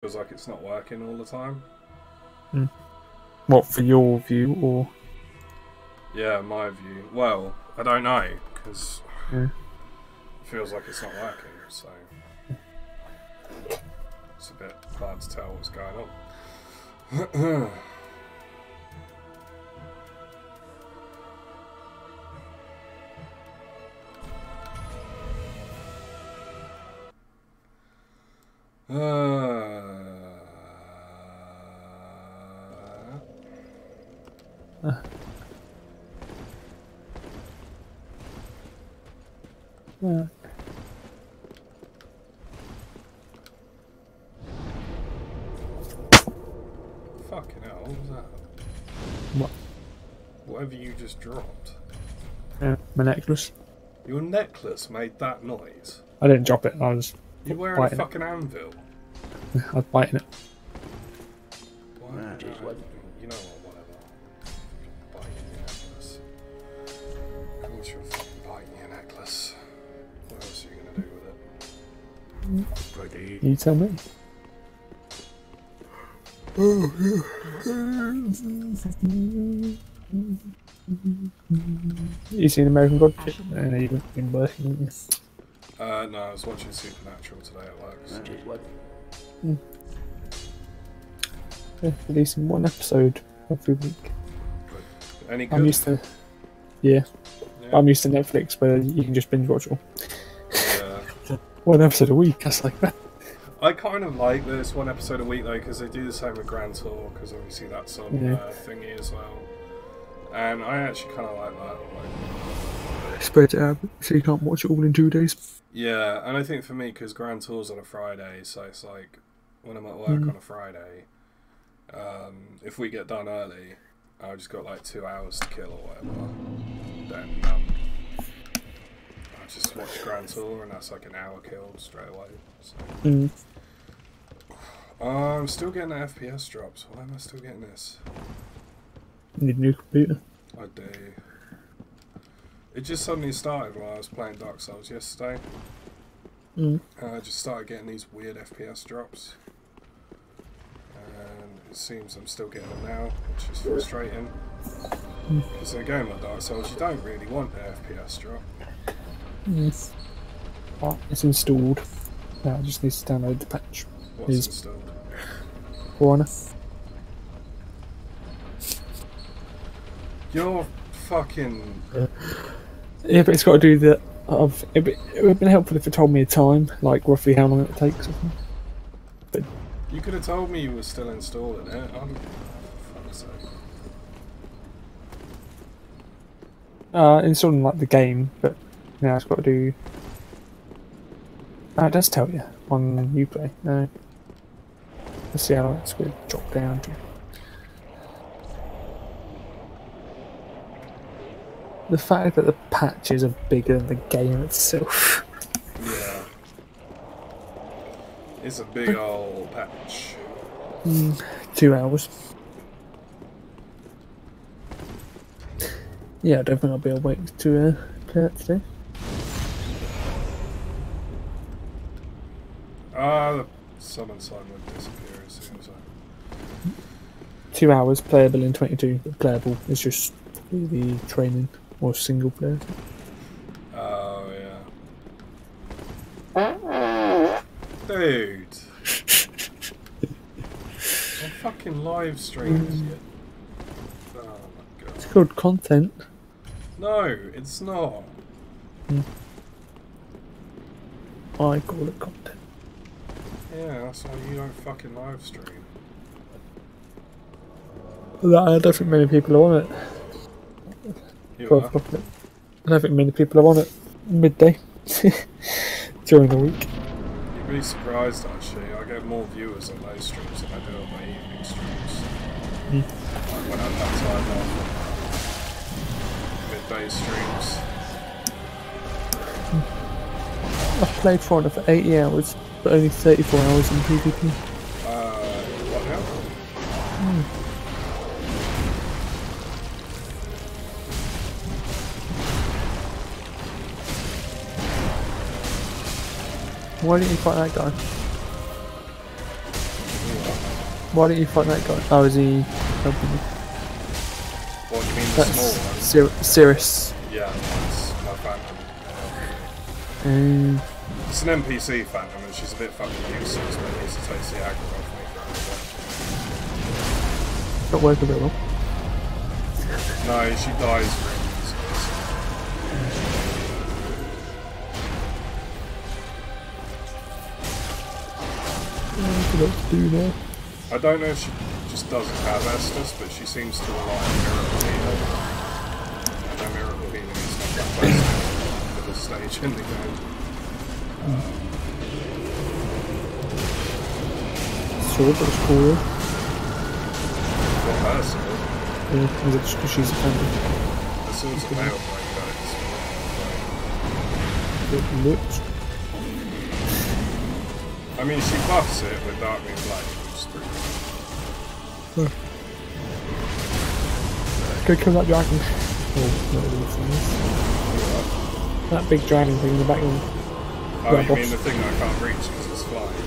feels like it's not working all the time. What, for your view, or? Yeah, my view. Well, I don't know, because Yeah. it feels like it's not working, so it's a bit hard to tell what's going on. Yeah. Fucking hell, what was that? What? Whatever you just dropped. Yeah, my necklace. Your necklace made that noise. I didn't drop it, I was You wearing a biting fucking anvil? it. I was biting it. Why? You know what, whatever. Biting your necklace. Of course you're fucking biting your necklace. What else are you gonna do with it? You tell me. You seen American God? No, you've been working. No, I was watching Supernatural today at work. So. Yeah, releasing one episode every week. Any good? I'm used to. Yeah. Yeah. I'm used to Netflix where you can just binge watch all. Yeah. One episode a week, that's like that. I kind of like this one episode a week though, because they do the same with Grand Tour, because obviously that's on thingy as well. And I actually kind of like that. Like, Spread it out so you can't watch it all in 2 days. yeah, and I think for me, because Grand Tour's on a Friday, so it's like when I'm at work on a Friday, if we get done early, I've just got like 2 hours to kill or whatever. Then I just watch Grand Tour, and that's like an hour killed straight away. So. I'm still getting the FPS drops. Why am I still getting this? Need a new computer. I do. It just suddenly started while I was playing Dark Souls yesterday. And I just started getting these weird FPS drops. And it seems I'm still getting them now, which is frustrating. Because in a game like Dark Souls, you don't really want the FPS drop. Yes. Oh, it's installed. Now I just need to download the patch. What's installed? Warner. You're fucking... Yeah, but it's got to do the. It would have been helpful if it told me a time, like roughly how long it takes. Or something. But You could have told me you were still installing it. For fuck's sake. installing like the game, but now it's got to do. Oh, it does tell you on Uplay. No. Let's see how long it's going to drop down to. The fact that the patches are bigger than the game itself. Yeah. It's a big old patch. 2 hours. Yeah, I don't think I'll be awake to play that today. The summon sign would disappear as soon as I... 2 hours playable in 22, but playable is just the training or single player. Oh, yeah. Dude. I'm fucking live streaming. Oh my god. It's called content. No, it's not. I call it content. Yeah, that's why you don't fucking live stream. I don't think many people are on it. You are. I don't think many people are on it midday during the week. You'd be surprised actually. I get more viewers on those streams than I do on my evening streams. When I've had time off. Midday streams. I've played for it for 80 hours, but only 34 hours in PvP. What now? Why didn't you fight that guy? Why don't you fight that guy? Oh, is he helping you? What do you mean the That's small one? Cirrus. Yeah, that's my Phantom. It's an NPC Phantom and she's a bit fucking useless, but at least it takes the aggro off me for a Not working very well. bit. No, she dies really easily. What to do now? I don't know if she just doesn't have Estus, but she seems to rely on Miracle Healing. And her Miracle Healing is not that best for this stage in the game. Sword, that was cool. What her sword? Yeah, because she's a phantom. The sword's a Veil Blade, though. It looks. I mean, she buffs it with Darkmoon Blade, which is pretty cool. Go kill that dragon. Oh, not really that big dragon thing in the background. Oh, you mean the thing that I can't reach because it's flying?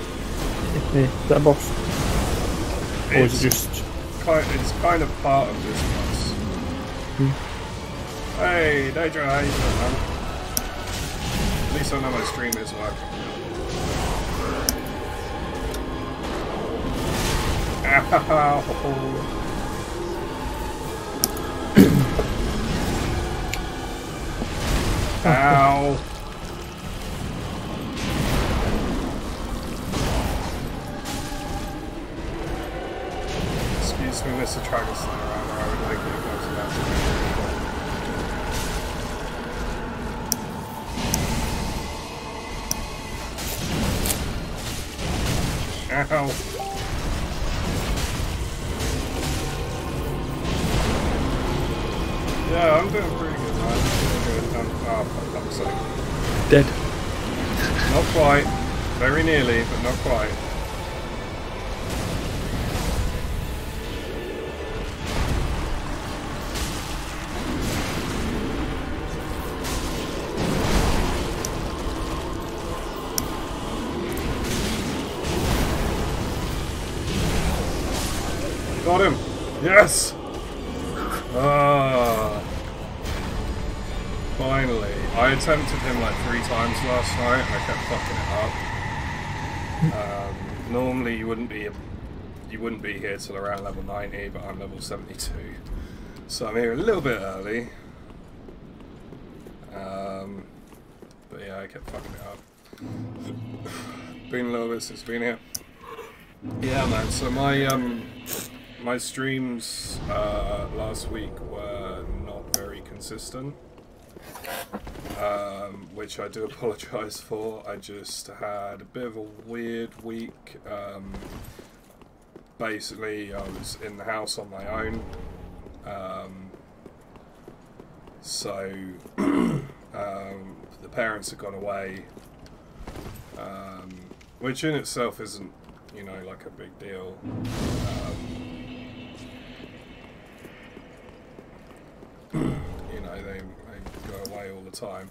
Yeah, is that a boss? Or is it just... It's kind of part of this boss. Hey, Daedra, how you doing, man? At least I know my stream is working. Ow! Ow! Excuse me, Mr. Dragonslayer, I would like you to go to that. Ow! Yeah, I'm doing pretty good, man. I'm doing good. Oh, for fuck's sake. Dead. Not quite. Very nearly, but not quite. Got him! Yes! Ah. Finally. I attempted him like 3 times last night and I kept fucking it up. Normally you wouldn't be here till around level 90, but I'm level 72. So I'm here a little bit early. But yeah, I kept fucking it up. Been a little bit since been here. Yeah man, so my streams last week were not very consistent, which I do apologise for. I just had a bit of a weird week. Basically, I was in the house on my own, so the parents had gone away, which in itself isn't, you know, like a big deal. You know, they go away all the time.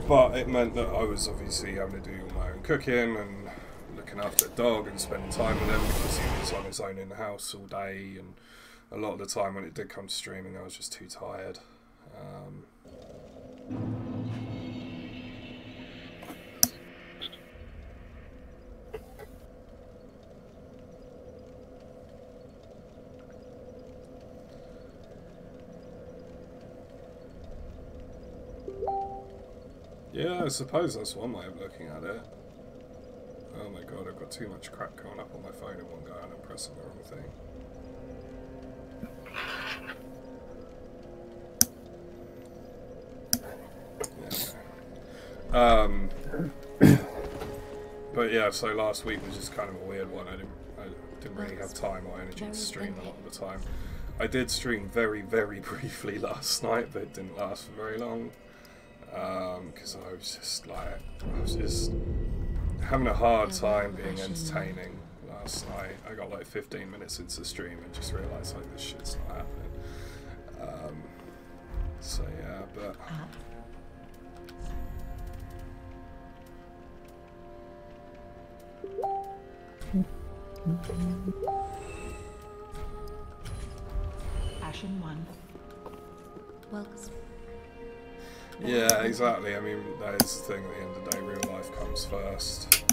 But it meant that I was obviously having to do all my own cooking and looking after the dog and spending time with him because he was on his own in the house all day, and a lot of the time when it did come to streaming I was just too tired. Yeah, I suppose that's one way of looking at it. Oh my god, I've got too much crap coming up on my phone in one go and I'm pressing the wrong thing. Yeah. But yeah, so last week was just kind of a weird one. I didn't really have time or energy to stream a lot of the time. I did stream very, very briefly last night, but it didn't last for very long. Because I was just having a hard time being entertaining last night. I got like 15 minutes into the stream and just realised like this shit's not happening. So yeah, but Ashen 1. Welks. Yeah, exactly. I mean, that is the thing. At the end of the day, real life comes first.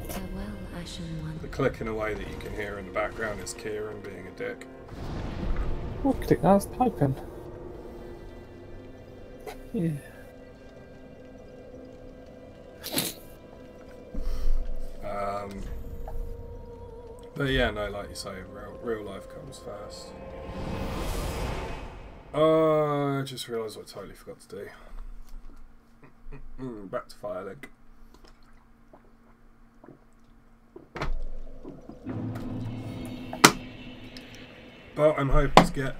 Farewell, Ashen 1. The clicking away that you can hear in the background is Kieran being a dick. Look at that's typing. Yeah. But yeah, no, like you say, real life comes first. I just realised what I totally forgot to do. Back to Firelink. But I'm hoping to get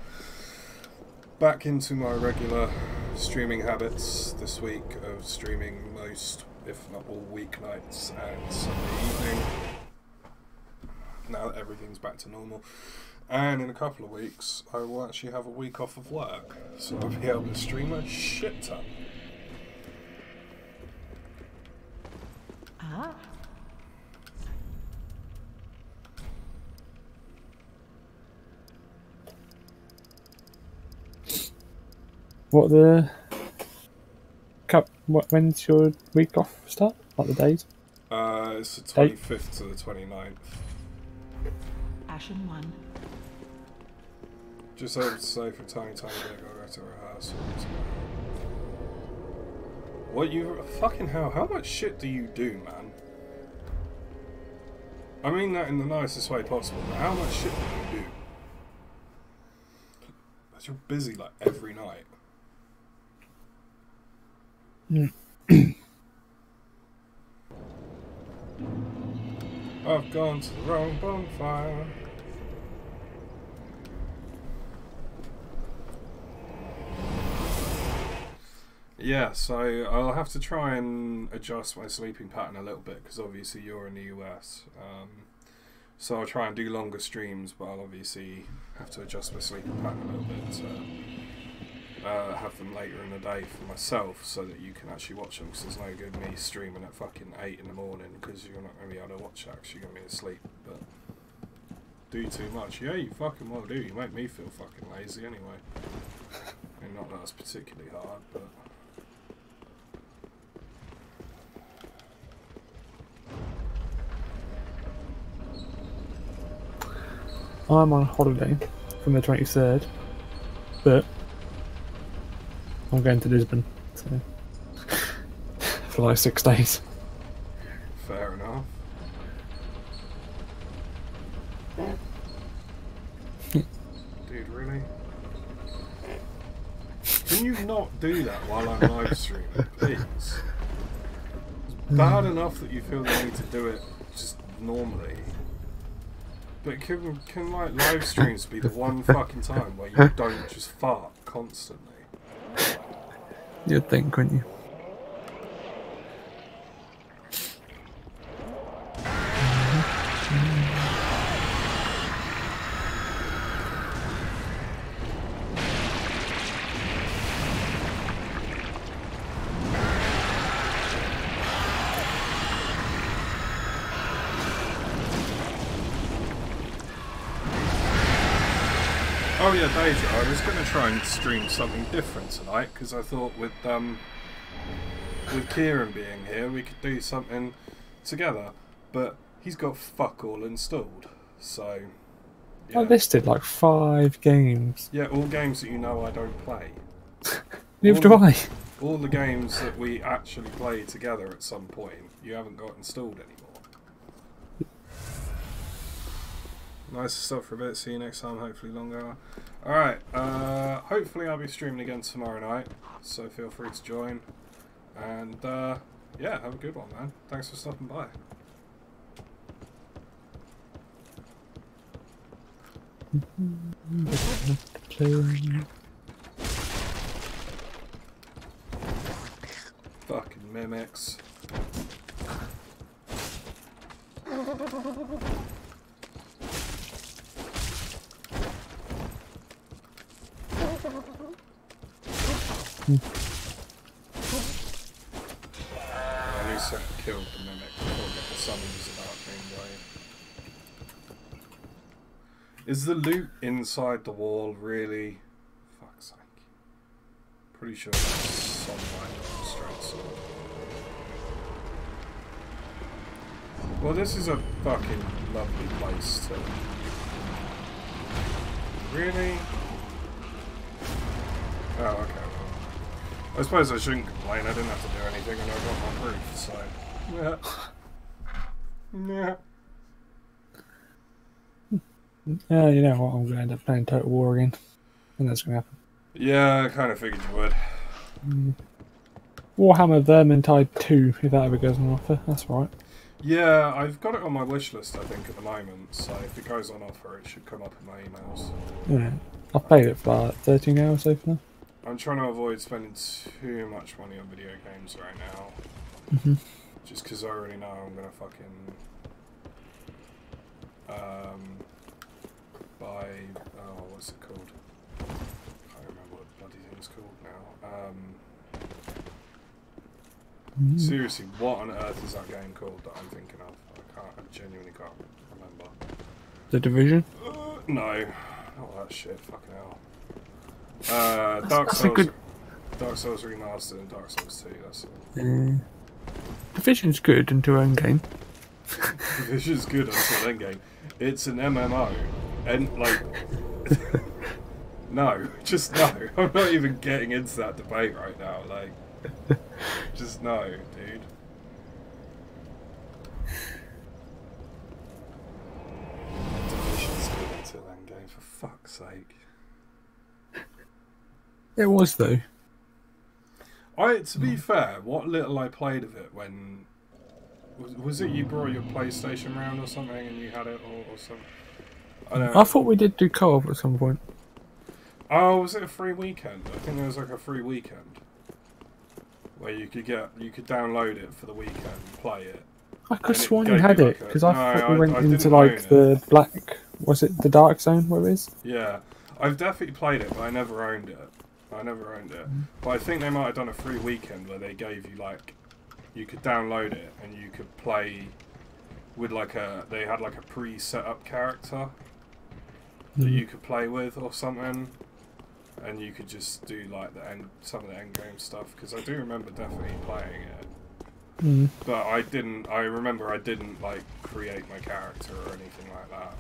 back into my regular streaming habits this week of streaming most, if not all, weeknights and Sunday evening. Now that everything's back to normal. And in a couple of weeks, I will actually have a week off of work, so I'll be able to stream a shit ton. Ah. What the cup? When's your week off start? Like the days? It's the 25th to the 29th. Ashen 1. Just able to say for a tiny bit, I'll go to rehearsal. What you fucking hell? How much shit do you do, man? I mean that in the nicest way possible. But how much shit do you do? Because you're busy like every night. I've gone to the wrong bonfire. Yeah, so I'll have to try and adjust my sleeping pattern a little bit because obviously you're in the US. So I'll try and do longer streams, but I'll obviously have to adjust my sleeping pattern a little bit to have them later in the day for myself so that you can actually watch them, because there's no good me streaming at fucking 8 in the morning because you're not going to be able to watch that because you're going to be asleep. But do too much. Yeah, you fucking well do. You make me feel fucking lazy anyway. And not that it's particularly hard, but... I'm on holiday from the 23rd, but I'm going to Lisbon, so for like 6 days. Fair enough. Dude, really? Can you not do that while I'm live streaming, please? It's bad enough that you feel the need to do it just normally. But can like live streams be the one fucking time where you don't just fart constantly? You'd think, wouldn't you? Oh yeah, Deja, I was going to try and stream something different tonight because I thought with Kieran being here we could do something together, but he's got fuck all installed, so... Yeah. I listed like 5 games. Yeah, all games that you know I don't play. Neither do I. All the games that we actually play together at some point, you haven't got installed anymore. Nice stuff for a bit. See you next time, hopefully longer. Alright, hopefully I'll be streaming again tomorrow night, so feel free to join. And, yeah, have a good one, man. Thanks for stopping by. Fucking mimics. killed the mimic before the summons of Arcane Blade. Is the loot inside the wall really? Fuck's sake. Pretty sure that's sunlight straight sword. Well, this is a fucking lovely place to... Really? Oh, okay. I suppose I shouldn't complain, I didn't have to do anything and I got my proof, so... Yeah. Yeah. You know what, I'm going to end up playing Total War again. And that's going to happen. Yeah, I kind of figured you would. Warhammer Vermintide 2, if that ever goes on offer, that's right. Yeah, I've got it on my wish list, I think, at the moment, so if it goes on offer, it should come up in my emails. Yeah. I've played it for like 13 hours so far. I'm trying to avoid spending too much money on video games right now. Just because I already know I'm going to fucking... buy... Oh, what's it called? I can't remember what the bloody thing's called now. Seriously, what on earth is that game called that I'm thinking of? I genuinely can't remember. The Division? No, not that shit, fucking hell. Dark Souls Remastered and Dark Souls 2, that's it. Division's good until Endgame. Division's good until Endgame. It's an MMO. And, like... no, just no. I'm not even getting into that debate right now, like... Just no, dude. Division's good until Endgame, for fuck's sake. It was, though. To be fair, what little I played of it when... Was it you brought your PlayStation round or something and you had it or something? I thought we did do co-op at some point. Oh, was it a free weekend? I think there was like a free weekend. Where you could download it for the weekend and play it. I could have sworn you had it, because I thought we went into like the black... Was it the Dark Zone, where it is? Yeah. I've definitely played it, but I never owned it. But I think they might have done a free weekend where they gave you like... You could download it and you could play with like a... They had like a pre-set up character that you could play with or something. And you could just do like some of the endgame stuff, because I do remember definitely playing it. But I remember I didn't like create my character or anything like that.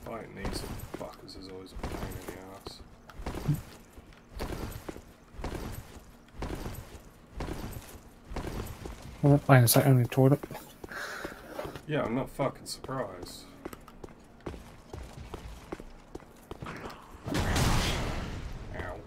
Fighting these fuckers is always a pain in the ass. Well, wait a second, only toilet. Yeah, I'm not fucking surprised. Ow.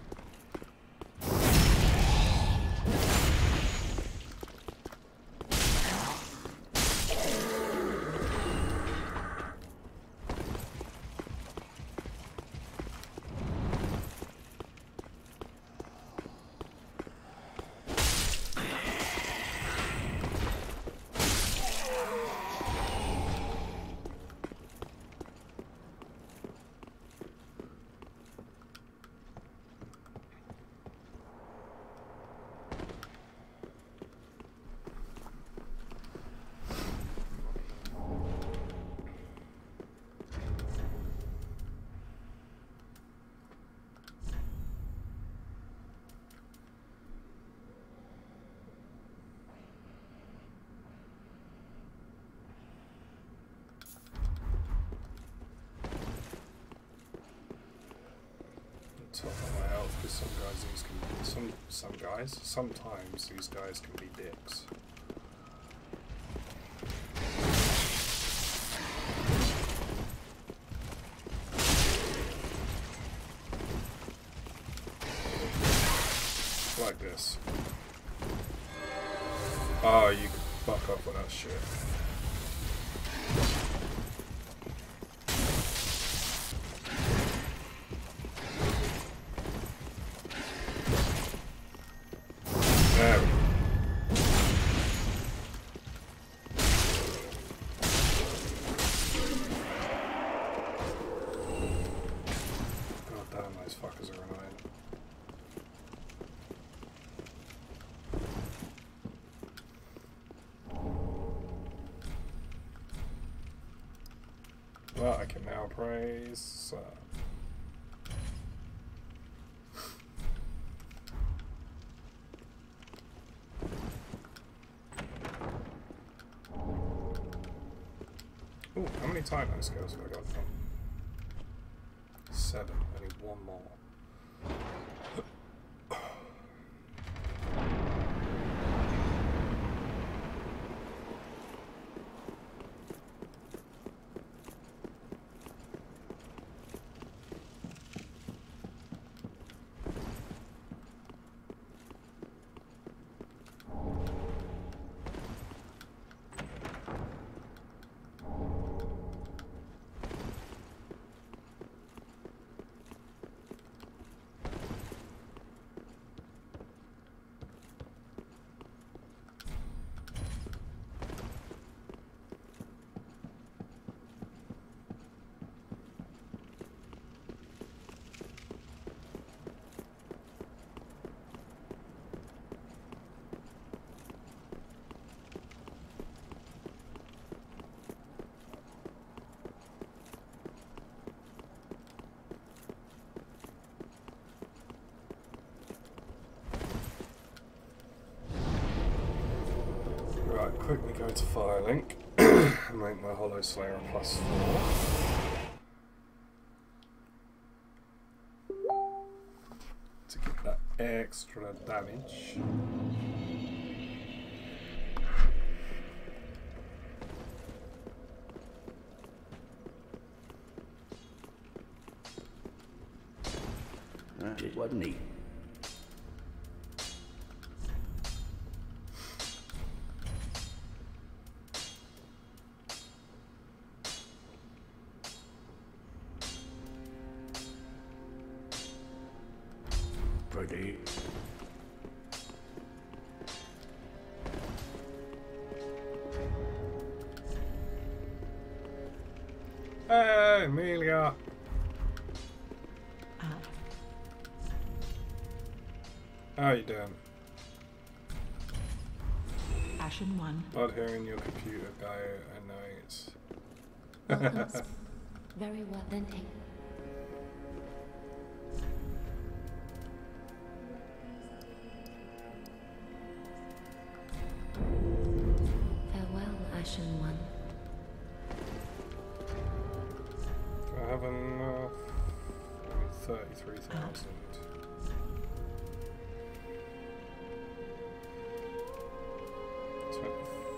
Top of my health, because sometimes these guys can be dicks. Like this. Oh, you can fuck off with that shit. those fuckers are annoying. Well, I can now praise. Ooh, how many Titanite skills have I got from? 7. I need one more. Right, quickly go to Firelink and make my Hollow Slayer a +4. To get that extra damage. It wasn't neat. Pretty. Hey, Amelia! How you doing? Ashen 1. Not hearing your computer go at night. Welcome. Very well, then take. Farewell, Ashen 1. I have enough. 33,000.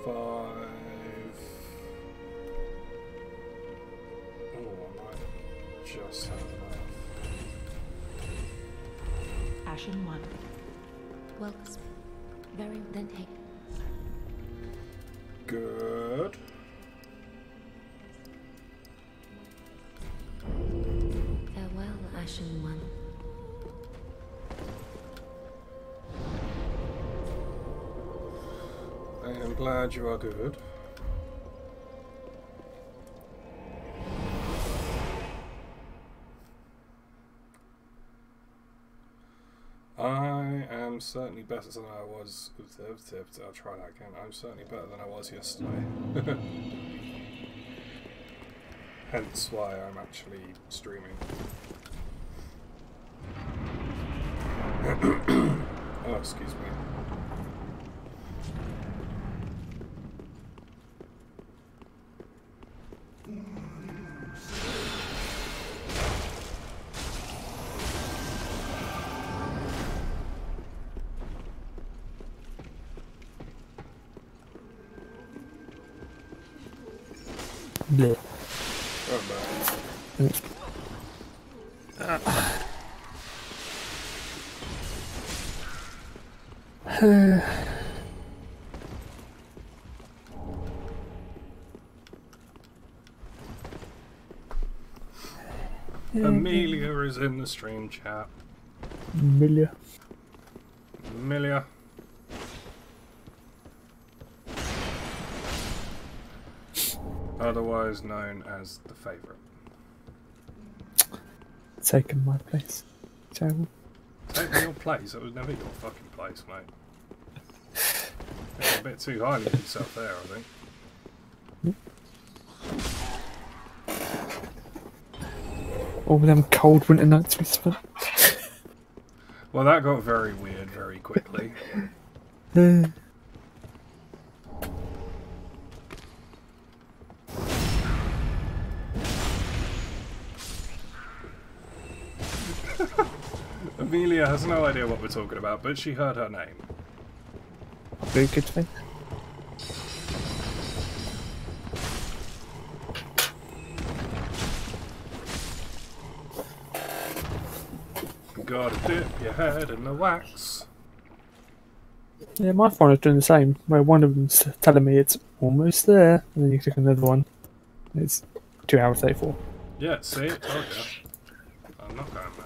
Five. Oh, I might just have enough. Ashen 1. Welcome. Very then take. Good. Farewell, Ashen 1. I am glad you are good. I am certainly better than I was. I'll try that again. I'm certainly better than I was yesterday. Hence why I'm actually streaming. Oh, excuse me. Bleh. Oh, Amelia is in the stream chat. Amelia. Amelia. Otherwise known as the favourite. Taken my place. Terrible. Take me your place. That was never your fucking place, mate. You're a bit too highly of yourself there, I think. All them cold winter nights we spent. Well, that got very weird very quickly. Amelia has no idea what we're talking about, but she heard her name. Very good thing. Gotta dip your head in the wax. Yeah, my phone is doing the same, where one of them's telling me it's almost there, and then you click another one, it's 2 hours 34. Yeah, see? Told ya. I'm not going mad.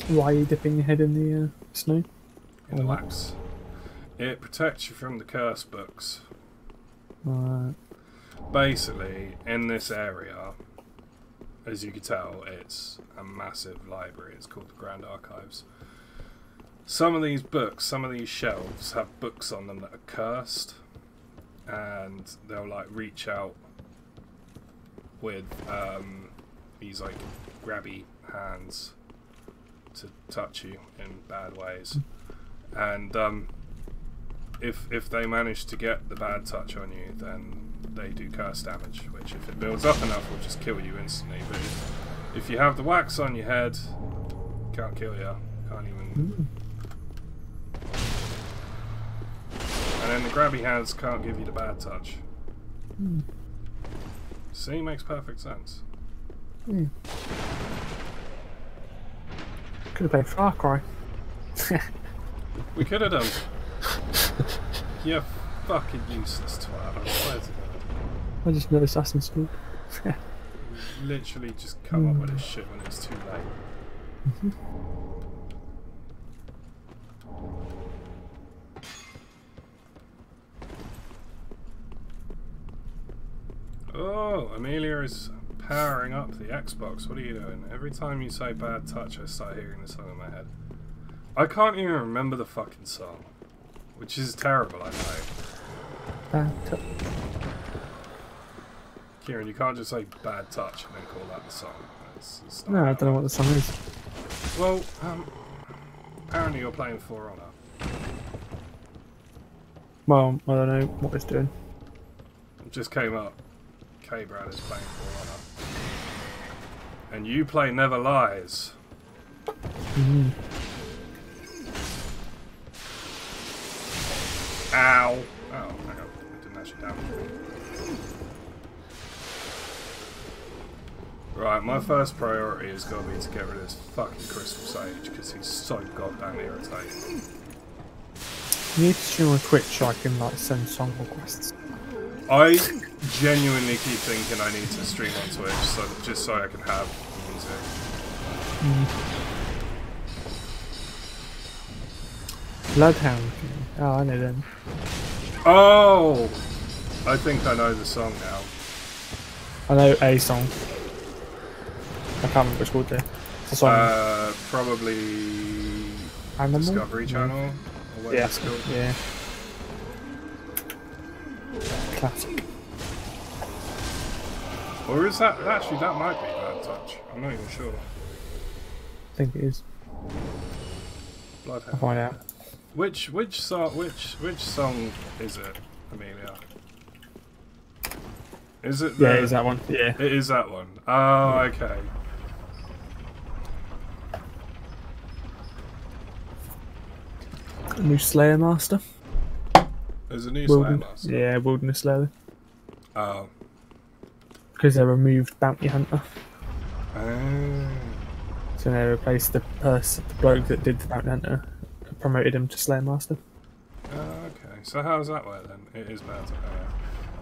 Why are you dipping your head in the snow? In the wax. It protects you from the curse books. Basically, in this area, as you can tell, it's a massive library. It's called the Grand Archives. Some of these books, some of these shelves have books on them that are cursed, and they'll like reach out with these like grabby hands to touch you in bad ways, and if they manage to get the bad touch on you, then they do curse damage, which if it builds up enough will just kill you instantly. But if you have the wax on your head, can't kill you, can't even. And then the grabby hands can't give you the bad touch. See, makes perfect sense. Could have played Far Cry. We could have done. You fucking useless twat, I swear to God. I just know Assassin's Creed. Literally just come up with this shit when it's too late. Oh, Amelia is powering up the Xbox. What are you doing? Every time you say bad touch, I start hearing the song in my head. I can't even remember the fucking song, which is terrible, I know. Bad touch. Kieran, you can't just say bad touch and then call that the song. It's not No, I how don't know what the song is. Well, apparently you're playing For Honor. Well, I don't know what it's doing. It just came up. K-Brad is playing For Honor. And you play Never Lies. Mm. Ow! Oh, hang on. I didn't actually damage him. Right, my first priority has got to be to get rid of this fucking Crystal Sage, because he's so goddamn irritating. You need to stream on Twitch so I can like send song requests. I genuinely keep thinking I need to stream on Twitch, just so I can have music. Bloodhound. Oh, I know them. Oh! I think I know the song now. I know a song. I can't remember what it's called there. The song. Probably Animal? Discovery Channel, or whatever Yeah. it's called. Yeah. Classic. Or is that actually that might be Bad Touch? I'm not even sure. I think it is. I'll Bloodhound. find out. Which song is it, Amelia? Is it? Yeah, it is that one. Yeah. It is that one. Oh, okay. New Slayer Master. There's a new Slayer Master. Yeah, Wilderness Slayer. Oh. Because they removed Bounty Hunter. Oh. So they replaced the bloke that did the Bounty Hunter, promoted him to Slayer Master. Okay. So how does that work then? It is Bad Touch.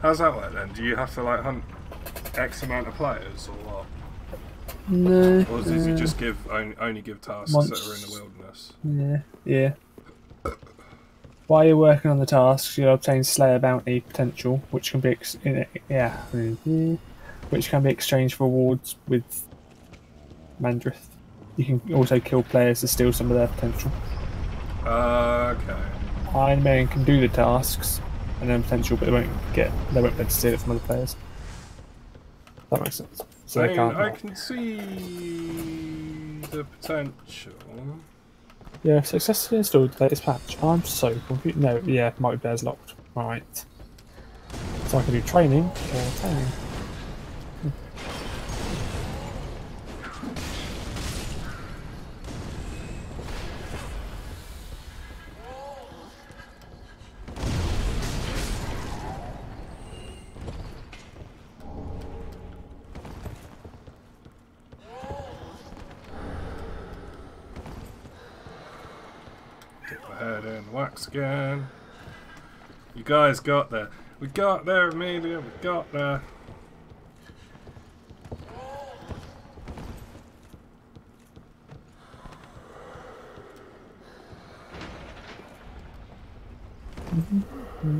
How's that work then? Do you have to like hunt X amount of players or what? No. Or does he just give only give tasks that are in the wilderness? Yeah. While you're working on the tasks, you'll obtain Slayer bounty potential, which can be which can be exchanged for rewards with Mandrith. You can also kill players to steal some of their potential. Okay. Iron Man can do the tasks and then potential, but they won't be able to steal it from other players. That makes sense. So I they can't. I can see the potential. Yeah, successfully installed the latest patch. I'm so confused. No, yeah, multiplayer's locked. Right. So I can do training or taming. Head in wax again. You guys got there. We got there, Amelia. We got there.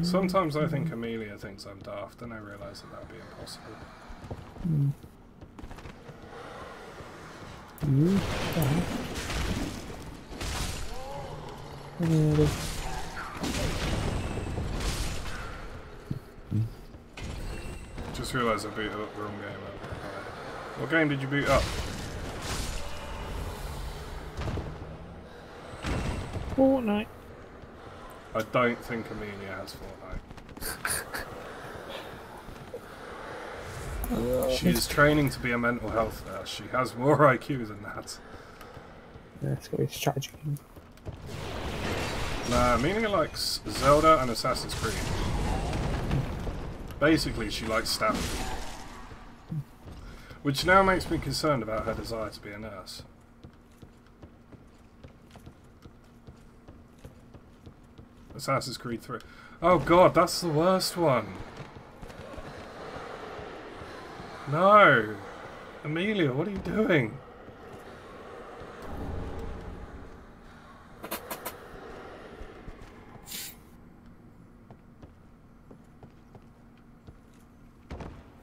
Sometimes I think Amelia thinks I'm daft, and I realise that that'd be impossible. Just realised I booted up the wrong game. What game did you boot up? Fortnite. I don't think Amelia has Fortnite. She is training to be a mental health nurse. She has more IQ than that. Yeah, it's got to be a strategy game. Nah, Amelia likes Zelda and Assassin's Creed. Basically, she likes stabbing. Which now makes me concerned about her desire to be a nurse. Assassin's Creed 3. Oh god, that's the worst one. No! Amelia, what are you doing?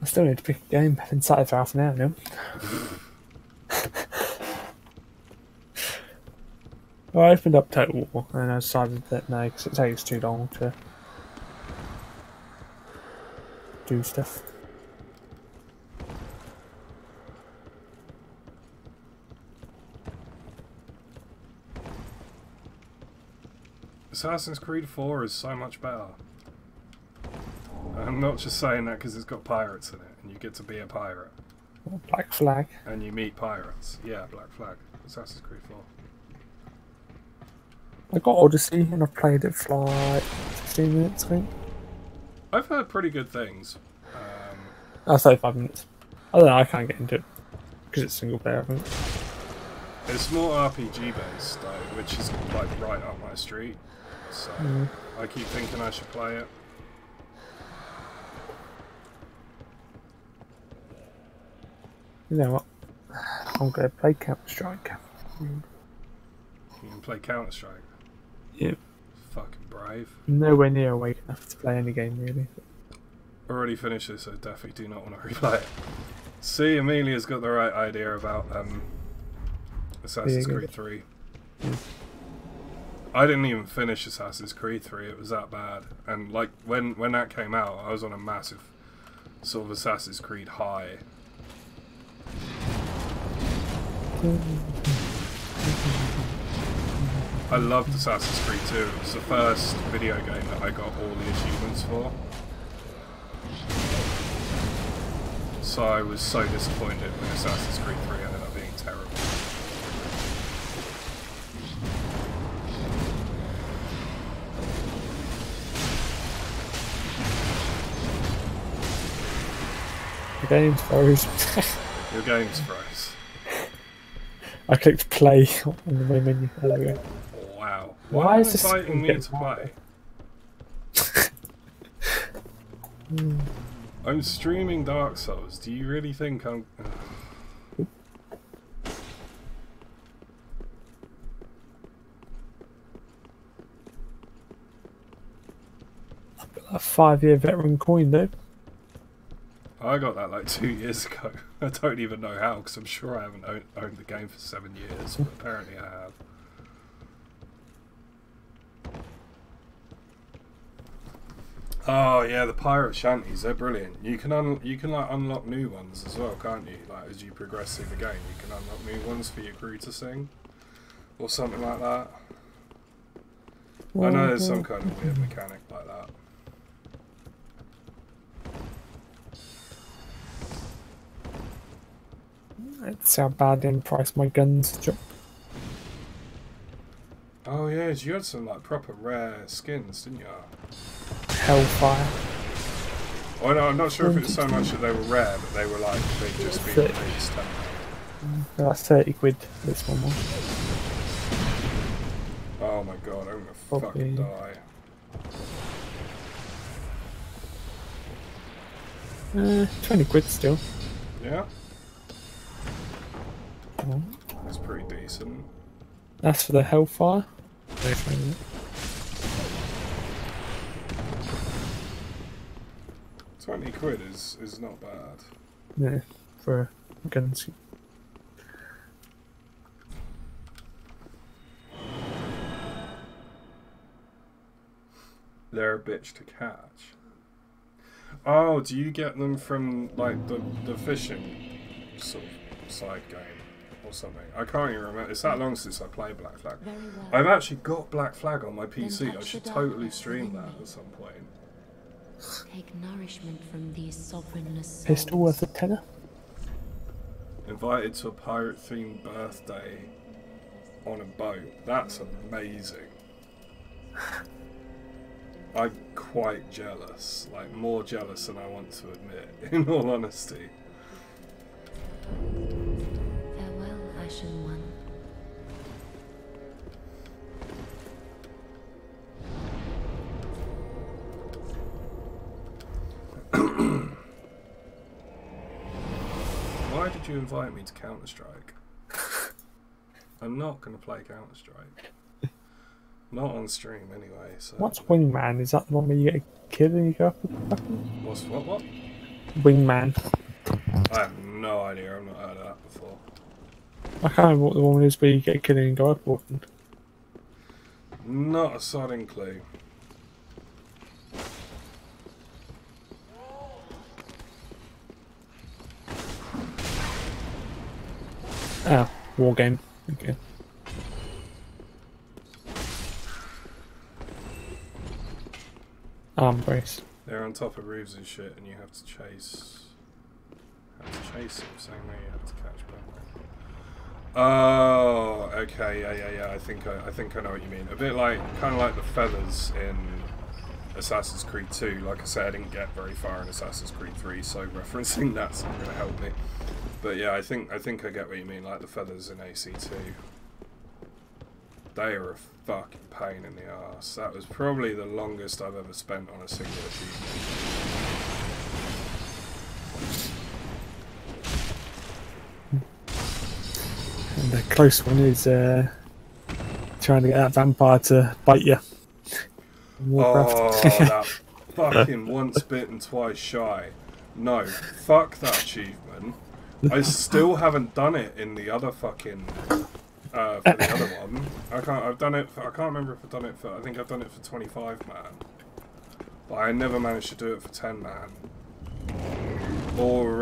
I still need to pick a game. I've been sat here for half an hour now. Well, I opened up Total War and I decided that no, because it takes too long to do stuff. Assassin's Creed 4 is so much better. I'm not just saying that because it's got pirates in it, and you get to be a pirate. Black Flag. And you meet pirates. Yeah, Black Flag. Assassin's Creed 4. I got Odyssey and I've played it for like 15 minutes, I think. I've heard pretty good things. 35 minutes. I don't know, I can't get into it. Because it's single player, I think. It's more RPG based though, which is like right up my street. So I keep thinking I should play it. You know what? I'm going to play Counter-Strike. You can play Counter-Strike. Yep. Fucking brave. Nowhere near awake enough to play any game, really. Already finished this, so definitely do not want to replay it. See, Amelia's got the right idea about Assassin's Creed 3. Yeah. I didn't even finish Assassin's Creed 3, it was that bad. And like when that came out, I was on a massive sort of Assassin's Creed high. I loved Assassin's Creed 2. It was the first video game that I got all the achievements for. So I was so disappointed when Assassin's Creed 3 ended up being terrible. The game's froze. Your game's froze. I clicked play on the main menu. Hello. Wow. Why Why is is this inviting me getting to play? I'm streaming Dark Souls. Do you really think I'm... A 5-year veteran coin though. I got that like 2 years ago. I don't even know how, because I'm sure I haven't owned the game for 7 years, but apparently I have. Oh yeah, the pirate shanties, they're brilliant. You can like unlock new ones as well, can't you? Like as you progress through the game, you can unlock new ones for your crew to sing, or something like that. I know there's some kind of weird mechanic like that. That's how bad in price my guns drop. Oh yeah, you had some like proper rare skins, didn't you? Hellfire. Well, no, I'm not sure if it's so much that they were rare, but they were like they'd just been released. They're like 30 quid this one more. Oh my god, I'm gonna fucking die. 20 quid still. Yeah? Oh. That's pretty decent. That's for the Hellfire. 20 quid is not bad. Yeah, for guns. They're a bitch to catch. Oh, do you get them from like the fishing sort of side game or something? I can't even remember. It's that long since I played Black Flag. Very well. I've actually got Black Flag on my PC. I touch should the totally darkness stream within that me. at some point. Take nourishment from these sovereignless souls. Pistol worth a tenner. Invited to a pirate-themed birthday on a boat. That's amazing. I'm quite jealous. Like, more jealous than I want to admit, in all honesty. Farewell, Ashen One. Why did you invite me to Counter-Strike? I'm not going to play Counter-Strike. Not on stream, anyway. So. What's Wingman? Is that the one where you get a kid and you go up with the fucking... What's what? Wingman. I have no idea. I've not heard of that before. I can't remember what the one is where you get a kid and go up with them. Not a sodding clue. Oh, war game. Okay. Arm brace. They're on top of roofs and shit, and you have to chase. Them, same way you have to catch them. Oh, okay, yeah. I think I know what you mean. A bit like, kind of like the feathers in Assassin's Creed 2. Like I said, I didn't get very far in Assassin's Creed 3, so referencing that's not going to help me. But yeah, I think I get what you mean. Like the feathers in AC2. They are a fucking pain in the arse. That was probably the longest I've ever spent on a single achievement. And the close one is trying to get that vampire to bite you. Oh, that fucking once bitten, twice shy. No, fuck that achievement. I still haven't done it in the other fucking... for the other one. I can't remember if I've done it for... I think I've done it for 25 man. But I never managed to do it for 10 man. Or,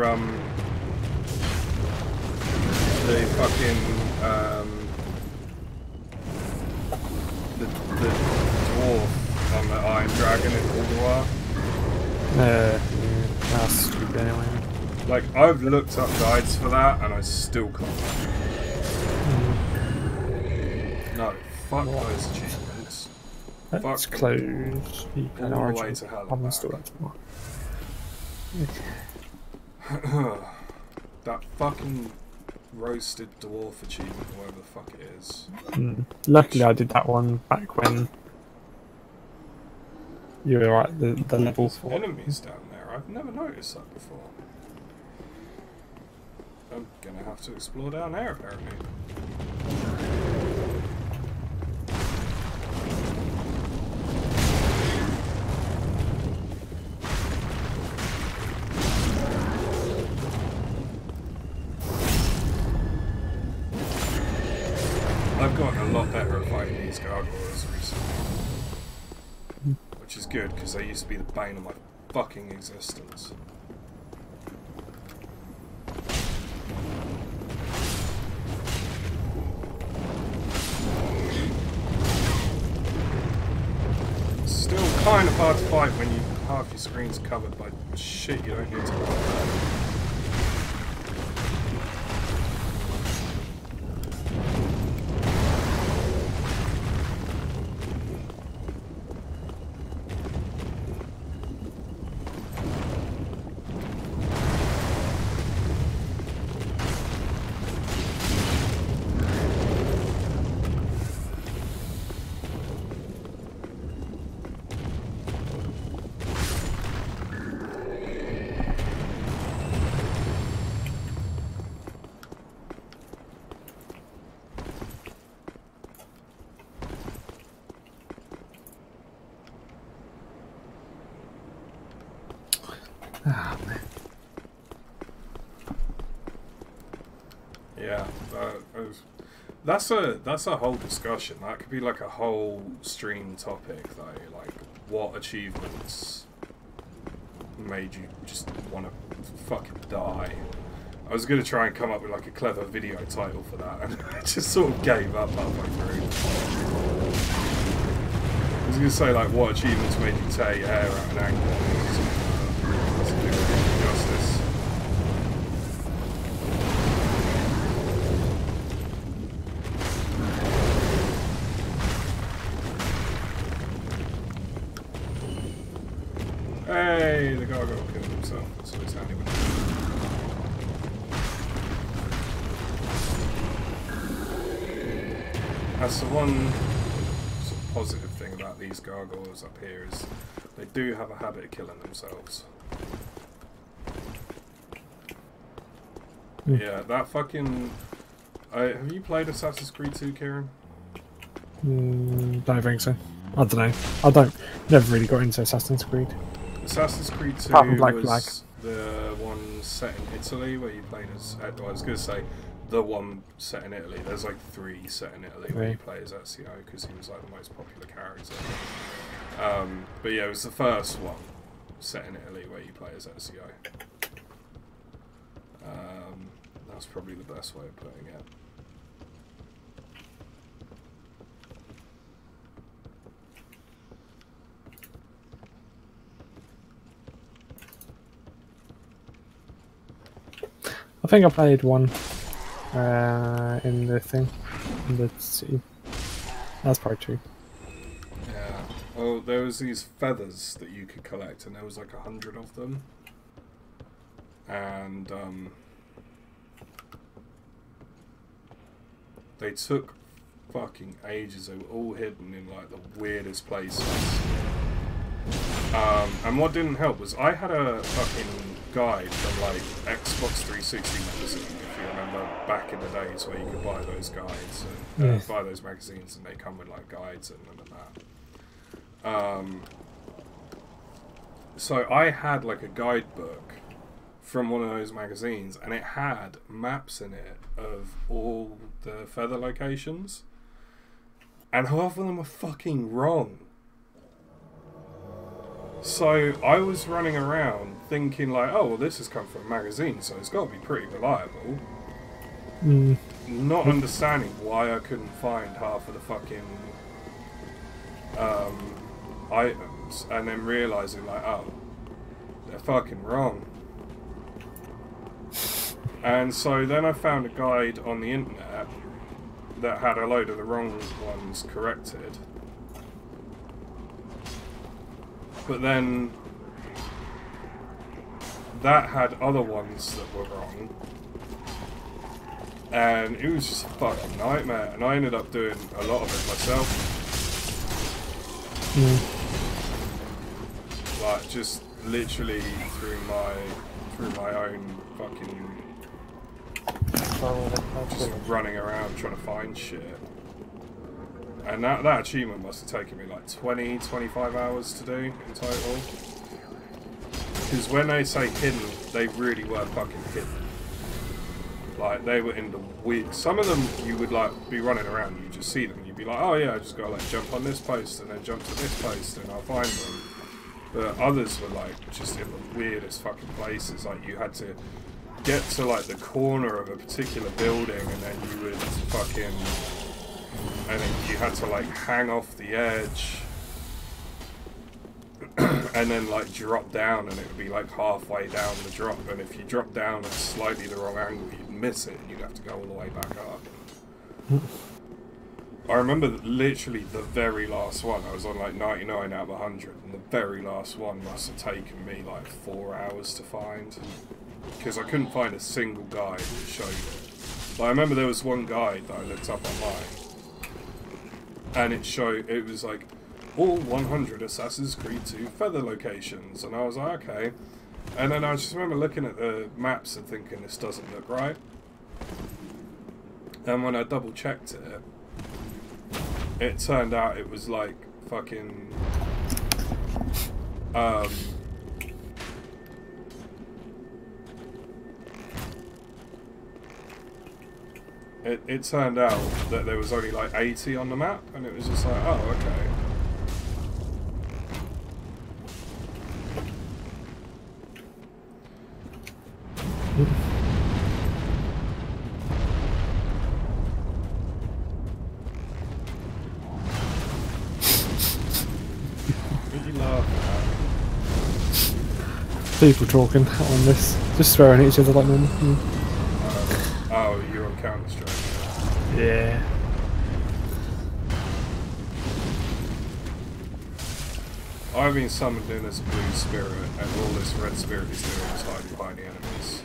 the fucking, the dwarf on the Iron Dragon in Alduar. That's stupid anyway. Like, I've looked up guides for that and I still can't. No, fuck those achievements. That's Fuck closed. You can all the origin. way to hell I'll and install back. that tomorrow. That fucking roasted dwarf achievement, or whatever the fuck it is. Luckily I did that one back when you were at the level There's 4. enemies down there. I've never noticed that before. I'm gonna have to explore down there apparently. I've gotten a lot better at fighting these gargoyles recently. Which is good, because they used to be the bane of my fucking existence. Still kind of hard to fight when half your screen's covered by shit you don't need to worry about. Ah, man. Yeah, that's a whole discussion. That could be like a whole stream topic, though. Like, what achievements made you just want to fucking die? I was gonna try and come up with like a clever video title for that, and I just sort of gave up halfway through. I was gonna say like, what achievements made you tear your hair out an angle? Justice. Hey, the gargoyle killed himself. That's what he's handy with. That's the one sort of positive thing about these gargoyles up here is they do have a habit of killing themselves. Yeah, that fucking... have you played Assassin's Creed 2, Kieran? Don't think so. I don't know. I don't. Never really got into Assassin's Creed. Assassin's Creed 2 Apart from Black was Flag. the one set in Italy where you played as... Well, I was going to say the one set in Italy. There's like 3 set in Italy where you play as Ezio because he was like the most popular character. But yeah, it was the first one set in Italy where you play as Ezio. That's probably the best way of putting it. I think I played one in the thing, in the city. That's probably true. Yeah. Well, there was these feathers that you could collect, and there was like 100 of them. And they took fucking ages. They were all hidden in like the weirdest places. And what didn't help was I had a fucking guide from like Xbox 360 magazine, if you remember back in the days where you could buy those guides and buy those magazines, and they come with like guides and that. So I had like a guidebook from one of those magazines, and it had maps in it of all the feather locations, and half of them were fucking wrong. So I was running around thinking like, oh well, this has come from a magazine, so it's got to be pretty reliable. Not understanding why I couldn't find half of the fucking items, and then realising like, oh, they're fucking wrong. And so then I found a guide on the internet that had a load of the wrong ones corrected. But then that had other ones that were wrong. And it was just a fucking nightmare. And I ended up doing a lot of it myself. Like, just literally through my own fucking just running around trying to find shit. And that achievement must have taken me like 20-25 hours to do in total. Because when they say hidden, they really were fucking hidden. Like, they were in the weird... Some of them, you would, like, be running around, you just see them, you'd be like, oh yeah, I just gotta, like, jump on this post, and then jump to this post, and I'll find them. But others were, like, just in the weirdest fucking places. Like, you had to get to, like, the corner of a particular building, and then you would fucking... And then you had to, like, hang off the edge... and then like drop down, and it would be like halfway down the drop, and if you drop down at slightly the wrong angle you'd miss it and you'd have to go all the way back up. I remember literally the very last one, I was on like 99 out of 100, and the very last one must have taken me like 4 hours to find, because I couldn't find a single guide that showed it. But I remember there was one guide that I looked up online, and it was like all 100 Assassin's Creed 2 feather locations, and I was like, okay. And then I just remember looking at the maps and thinking, this doesn't look right. And when I double checked it, it turned out it was like fucking it turned out that there was only like 80 on the map, and it was just like, oh, okay. People talking on this, just throwing at each other like normal. Oh, you're on Counter-Strike. Yeah. I've been summoned in as a blue spirit, and all this red spirit is doing is hiding behind the enemies.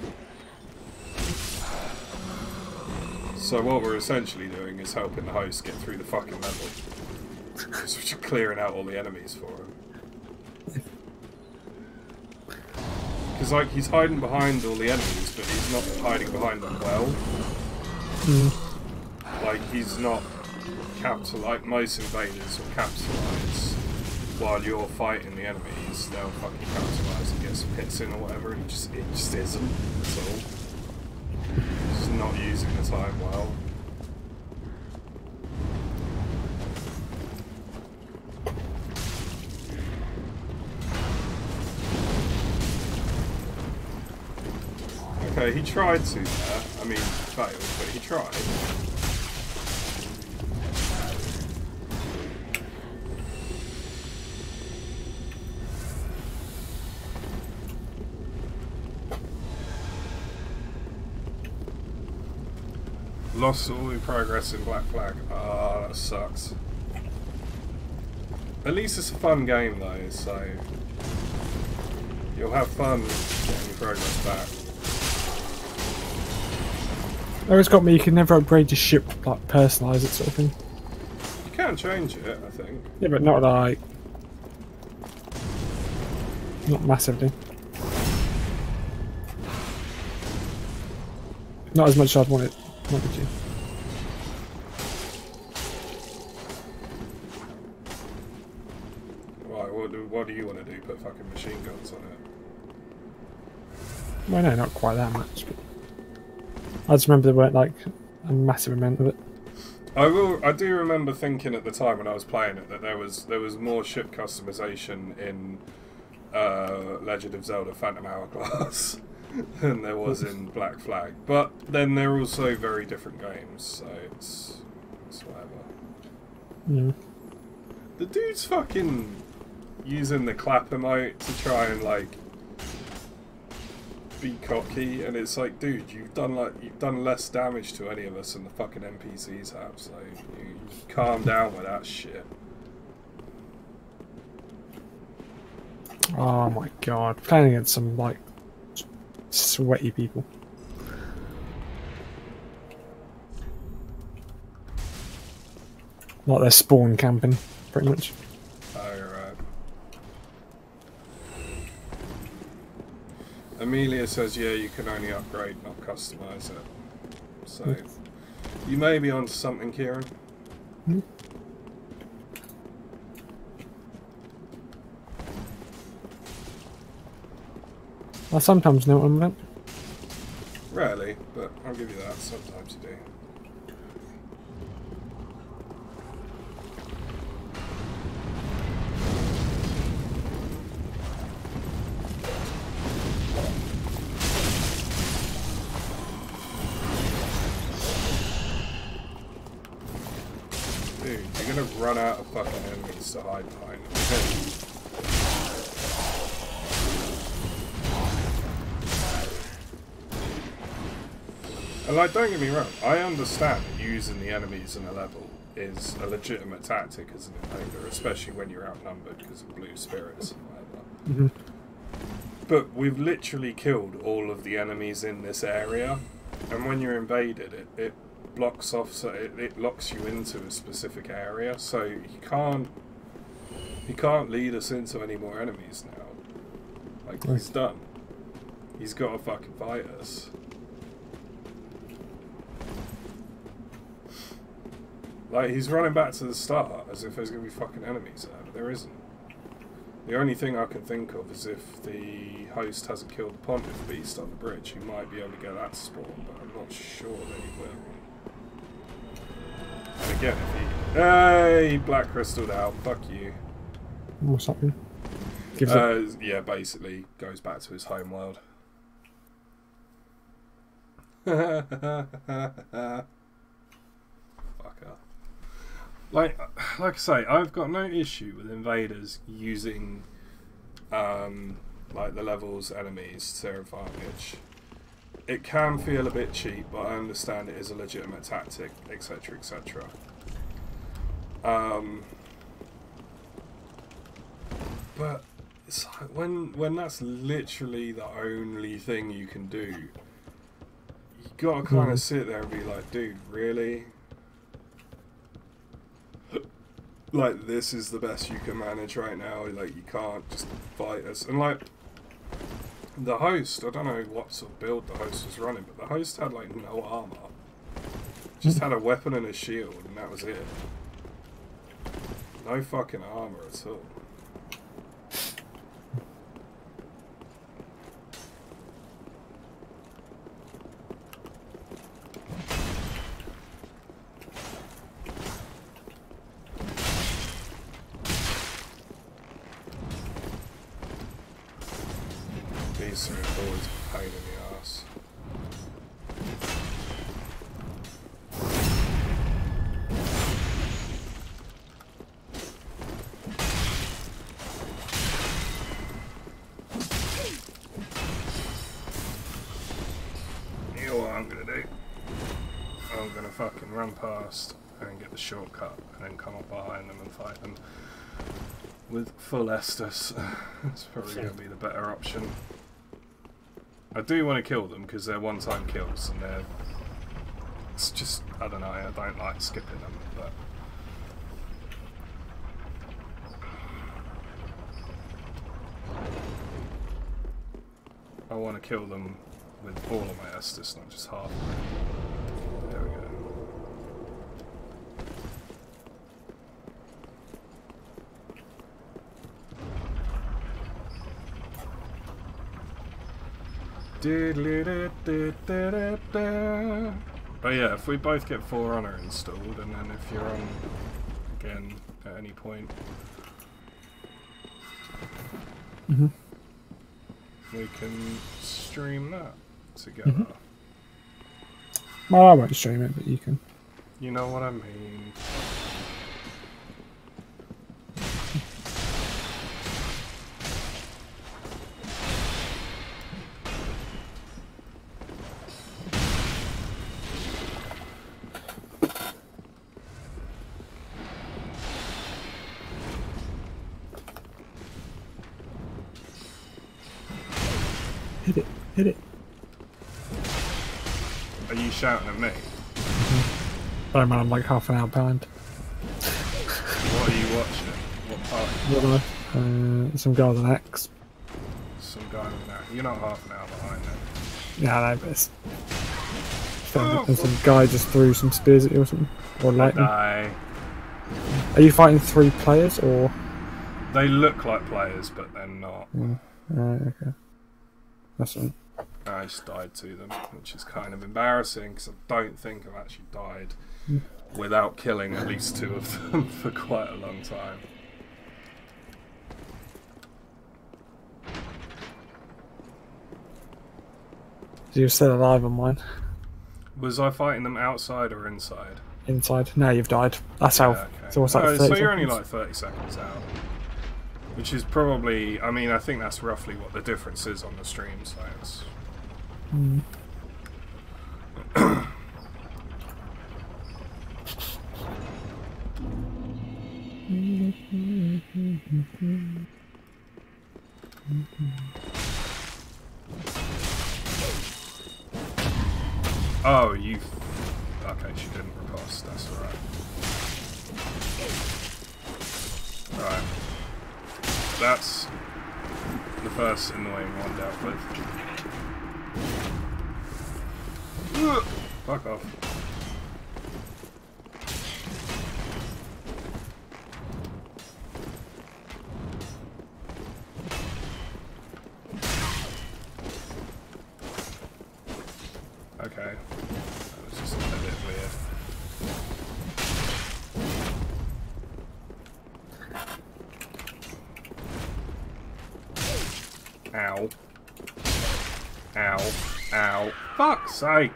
So what we're essentially doing is helping the host get through the fucking level. Because we're just clearing out all the enemies for him. Because like, he's hiding behind all the enemies, but he's not hiding behind them well. Like, he's not like most invaders will capitalize while you're fighting the enemies. They'll fucking capitalize and get some hits in or whatever, and it just isn't at all. Just not using the time well. Okay, he tried to there. I mean, failed, but he tried. Lost all the progress in Black Flag. Ah, that sucks. At least it's a fun game though, so you'll have fun getting your progress back. It's got me, you can never upgrade your ship, like personalise it sort of thing. You can change it, I think. Yeah, but not like... not massively. Not as much as I'd wanted to. Right, what do you want to do? Put fucking machine guns on it? Well, no, not quite that much, but... I just remember there weren't like a massive amount of it. I do remember thinking at the time when I was playing it that there was more ship customization in Legend of Zelda Phantom Hourglass than there was in Black Flag. But then they're also very different games, so it's whatever. Yeah. The dude's fucking using the clap emote to try and like be cocky, and it's like, dude, you've done less damage to any of us than the fucking NPCs have, so you calm down with that shit. Oh my god, playing against some like sweaty people. Like they're spawn camping, pretty much. Oh, right. Amelia says, yeah, you can only upgrade, not customise it. So, you may be onto something, Kieran. Hmm? I sometimes know what I'm about. Rarely, but I'll give you that. Sometimes you do. Dude, you're gonna run out of fucking enemies to hide behind. And like, don't get me wrong, I understand that using the enemies in a level is a legitimate tactic as an invader, especially when you're outnumbered because of blue spirits and whatever. But we've literally killed all of the enemies in this area, and when you're invaded, it blocks off, so it locks you into a specific area, so he can't lead us into any more enemies now. Like, he's done. He's got to fucking fight us. Like, he's running back to the start as if there's going to be fucking enemies there, but there isn't. The only thing I can think of is if the host hasn't killed the Pontiff Beast on the bridge, he might be able to get that to spawn, but I'm not sure that he will. And again, if he... Hey! Black Crystal'd out. Fuck you. What's happening? Gives it... Yeah, basically goes back to his home world. Fucker. Like I say, I've got no issue with invaders using like the levels enemies to their advantage. It can feel a bit cheap, but I understand it is a legitimate tactic, etc, etc. But it's like when that's literally the only thing you can do, you gotta kind of sit there and be like, dude, really? Like, this is the best you can manage right now. Like, you can't just fight us. And like, the host, I don't know what sort of build the host was running, but the host had like no armor. Just had a weapon and a shield, and that was it. No fucking armor at all. These are always a pain in the ass. You know what I'm gonna do? I'm gonna fucking run past and get the shortcut and then come up behind them and fight them with full Estus. It's probably gonna be the better option. I do want to kill them because they're one-time kills and they're... It's just, I don't know, I don't like skipping them, but... I want to kill them with all of my Estus, not just half. There we go. But yeah, if we both get Forerunner installed, and then if you're on again at any point, we can stream that together. Well, I won't stream it, but you can. You know what I mean. Hit it, hit it. Are you shouting at me? I don't mind, I'm like half an hour behind. What are you watching? What part? Some guy with an axe. some guy with that. You're not half an hour behind then. Yeah, I know, but it's... And some guy just threw some spears at you or something. Or lightning. Die. Are you fighting 3 players or...? They look like players, but they're not. Alright, okay. That's right. I just died to them, which is kind of embarrassing because I don't think I've actually died without killing at least 2 of them for quite a long time. So you're still alive on mine. Was I fighting them outside or inside? Inside. Now you've died. That's how... Yeah, okay. So what's that, 30 so you're seconds? only like 30 seconds out. Which is probably... I mean, I think that's roughly what the difference is on the stream, so it's... Oh, you... Okay, she didn't riposte, that's alright. Right. That's the first annoying one dealt with. Fuck off. Okay. That was just a bit weird. Ow. Ow. Ow. Fuck's sake!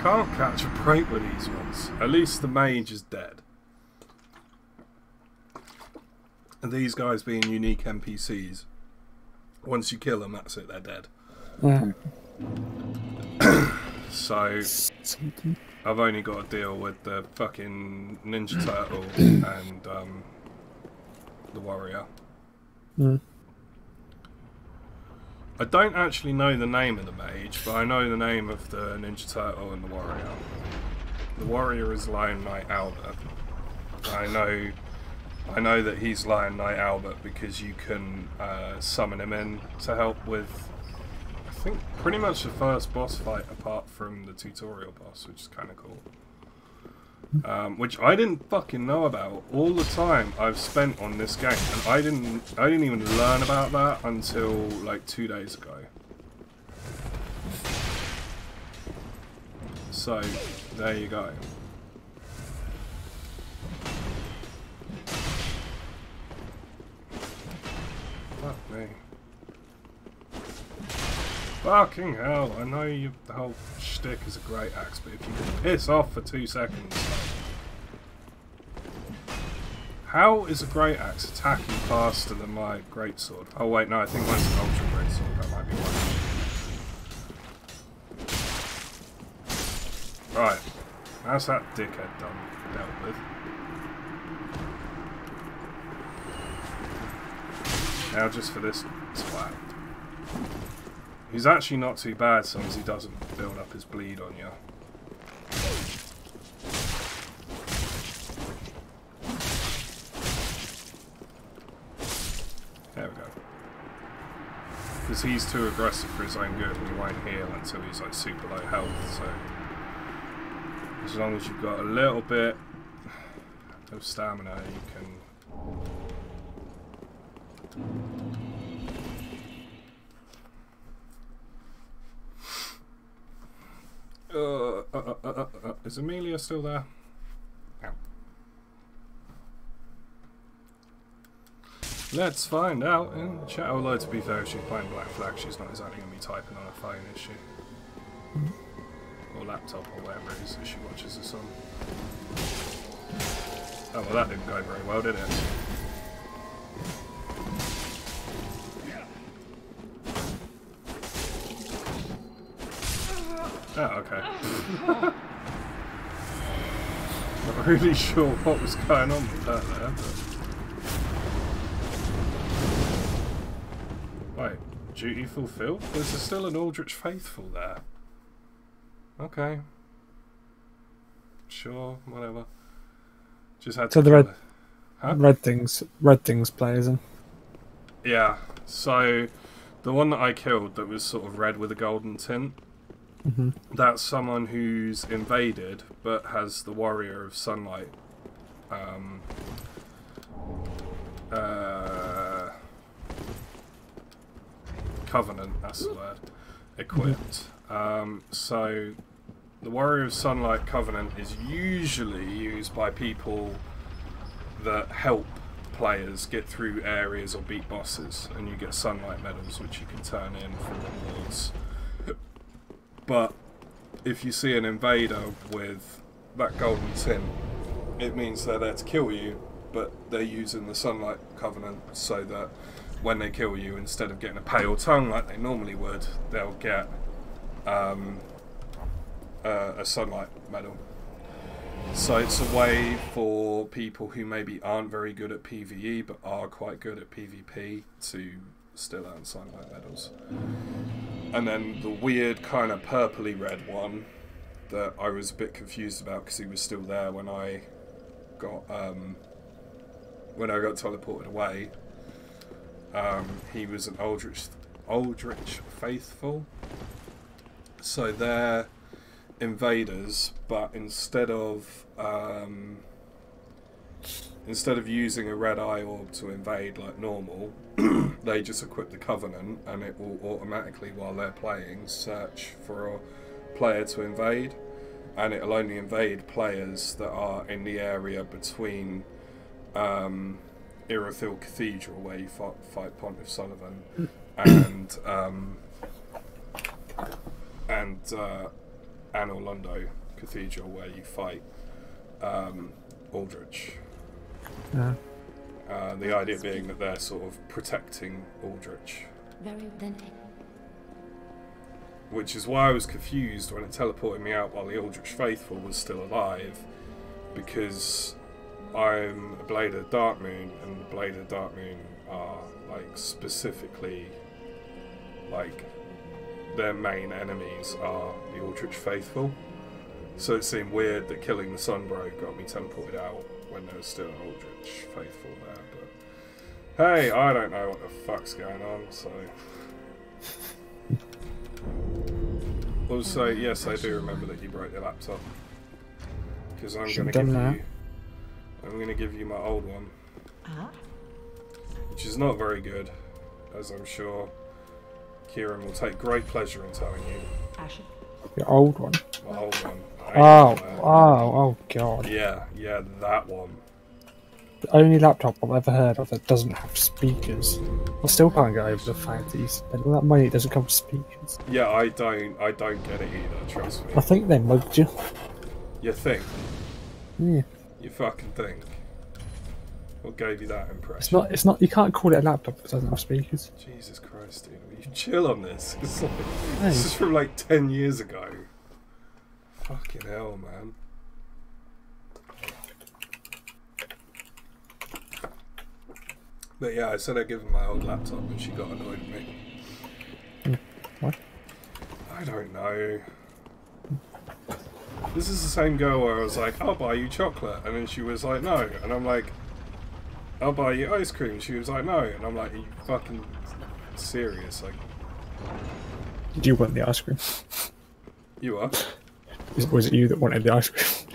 Can't catch a break with these ones. At least the mage is dead. And these guys being unique NPCs, once you kill them, that's it, they're dead. Yeah. So, I've only got to deal with the fucking Ninja Turtle and the warrior. I don't actually know the name of the mage, but I know the name of the Ninja Turtle and the warrior. The warrior is Lion Knight Albert. I know that he's Lion Knight Albert because you can summon him in to help with, I think, pretty much the first boss fight apart from the tutorial boss, which is kind of cool. Which I didn't fucking know about. All the time I've spent on this game, and I didn't even learn about that until like 2 days ago. So there you go. Fuck me. Fucking hell, I know the whole shtick is a great axe, but if you can piss off for 2 seconds... How is a great axe attacking faster than my greatsword? Oh wait, no, I think mine's an ultra greatsword, that might be one. Right, how's that dickhead dealt with? Now just for this twat. He's actually not too bad as long as he doesn't build up his bleed on you. There we go. Because he's too aggressive for his own good and he won't heal until he's like super low health, so... As long as you've got a little bit of stamina, you can... Is Amelia still there? Ow. Let's find out in the chat. Although to be fair, if she's playing Black Flag, she's not exactly going to be typing on her phone, is she? Or laptop or whatever it is that she watches this on. Oh well, that didn't go very well, did it? Oh, okay. Not really sure what was going on with that there, but... Wait, duty fulfilled? There's still an Aldrich Faithful there. Okay. Sure, whatever. Just had to... So the Huh? red things play, isn't? Yeah. So the one that I killed that was sort of red with a golden tint, that's someone who's invaded but has the Warrior of Sunlight Covenant, that's the word, equipped. So the Warrior of Sunlight Covenant is usually used by people that help players get through areas or beat bosses, and you get sunlight medals which you can turn in for rewards. But if you see an invader with that golden tint, it means they're there to kill you, but they're using the Sunlight Covenant so that when they kill you, instead of getting a pale tongue like they normally would, they'll get a sunlight medal. So it's a way for people who maybe aren't very good at PvE but are quite good at PvP to still earn sunlight medals. And then the weird kind of purpley red one that I was a bit confused about because he was still there when I got teleported away. He was an Aldrich Faithful. So they're invaders, but instead of using a red eye orb to invade like normal, they just equip the Covenant, and it will automatically, while they're playing, search for a player to invade, and it'll only invade players that are in the area between Irithyll Cathedral, where you fight Pontiff Sullivan, and Anor Londo Cathedral, where you fight Aldrich. Yeah. The idea being that they're sort of protecting Aldrich. Very authentic. Which is why I was confused when it teleported me out while the Aldrich Faithful was still alive, because I'm a Blade of Darkmoon, and the Blade of Darkmoon are like specifically like their main enemies are the Aldrich Faithful. So it seemed weird that killing the Sunbro got me teleported out when there was still an Aldrich Faithful there. But hey, I don't know what the fuck's going on, so. Also, yes, I do remember that you broke your laptop. Because I'm going to give you my old one. Which is not very good, as I'm sure Kieran will take great pleasure in telling you. Your old one? My old one. Oh god. Yeah, that one. The only laptop I've ever heard of that doesn't have speakers. I still can't get over the fact that you spend all that money, it doesn't come with speakers. Yeah, I don't get it either, trust me. I think they mugged you. You think? Yeah. You fucking think? What gave you that impression? It's not, you can't call it a laptop if it doesn't have speakers. Jesus Christ, dude. Will you chill on this? It's like, this is from like 10 years ago. Fucking hell, man. But yeah, I said I'd give her my old laptop and she got annoyed with me. What? I don't know. This is the same girl where I was like, I'll buy you chocolate, and then she was like, no. And I'm like, I'll buy you ice cream. She was like, no. And I'm like, are you fucking serious? Like, Did you want the ice cream? you are? Was it you that wanted the ice cream?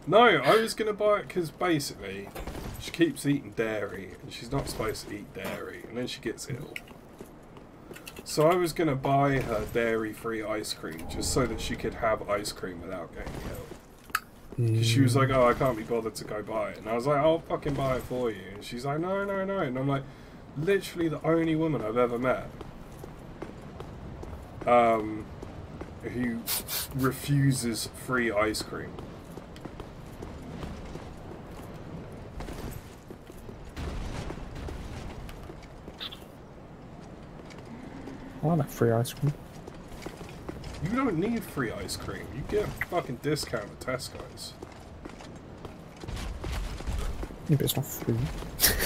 No, I was going to buy it because basically she keeps eating dairy and she's not supposed to eat dairy, and then she gets ill. So I was going to buy her dairy-free ice cream just so that she could have ice cream without getting ill. Because she was like, oh, I can't be bothered to go buy it. And I was like, I'll fucking buy it for you. And she's like, no. And I'm like, literally the only woman I've ever met who refuses free ice cream. I want free ice cream. You don't need free ice cream. You get a fucking discount at Tesco's. Yeah, but it's not free.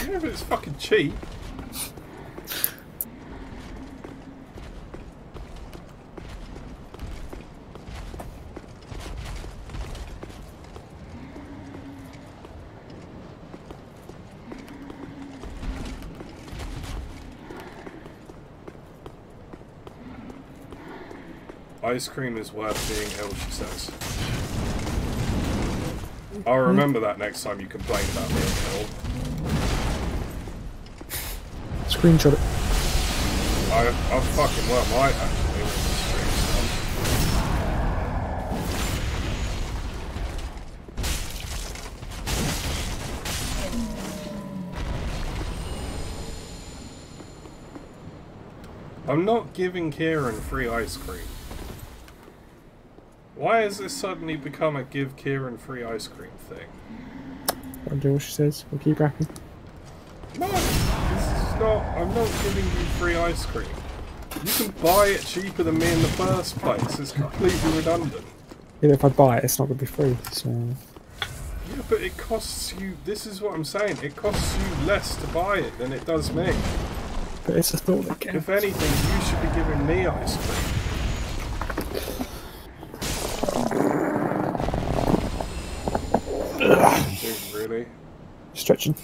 Yeah, but it's fucking cheap. Ice cream is worth being ill, she says. I'll remember that next time you complain about being ill. Screenshot it. I fucking well might actually when the stream's done. I'm not giving Kieran free ice cream. Why has this suddenly become a give Kieran free ice cream thing? I'll do what she says. We'll keep rapping. No, this is not. I'm not giving you free ice cream. You can buy it cheaper than me in the first place. It's completely redundant. Yeah, if I buy it, it's not going to be free, so... Yeah, but it costs you... This is what I'm saying. It costs you less to buy it than it does me. But it's a thought that counts. If anything, you should be giving me ice cream. Dude, really? Stretching.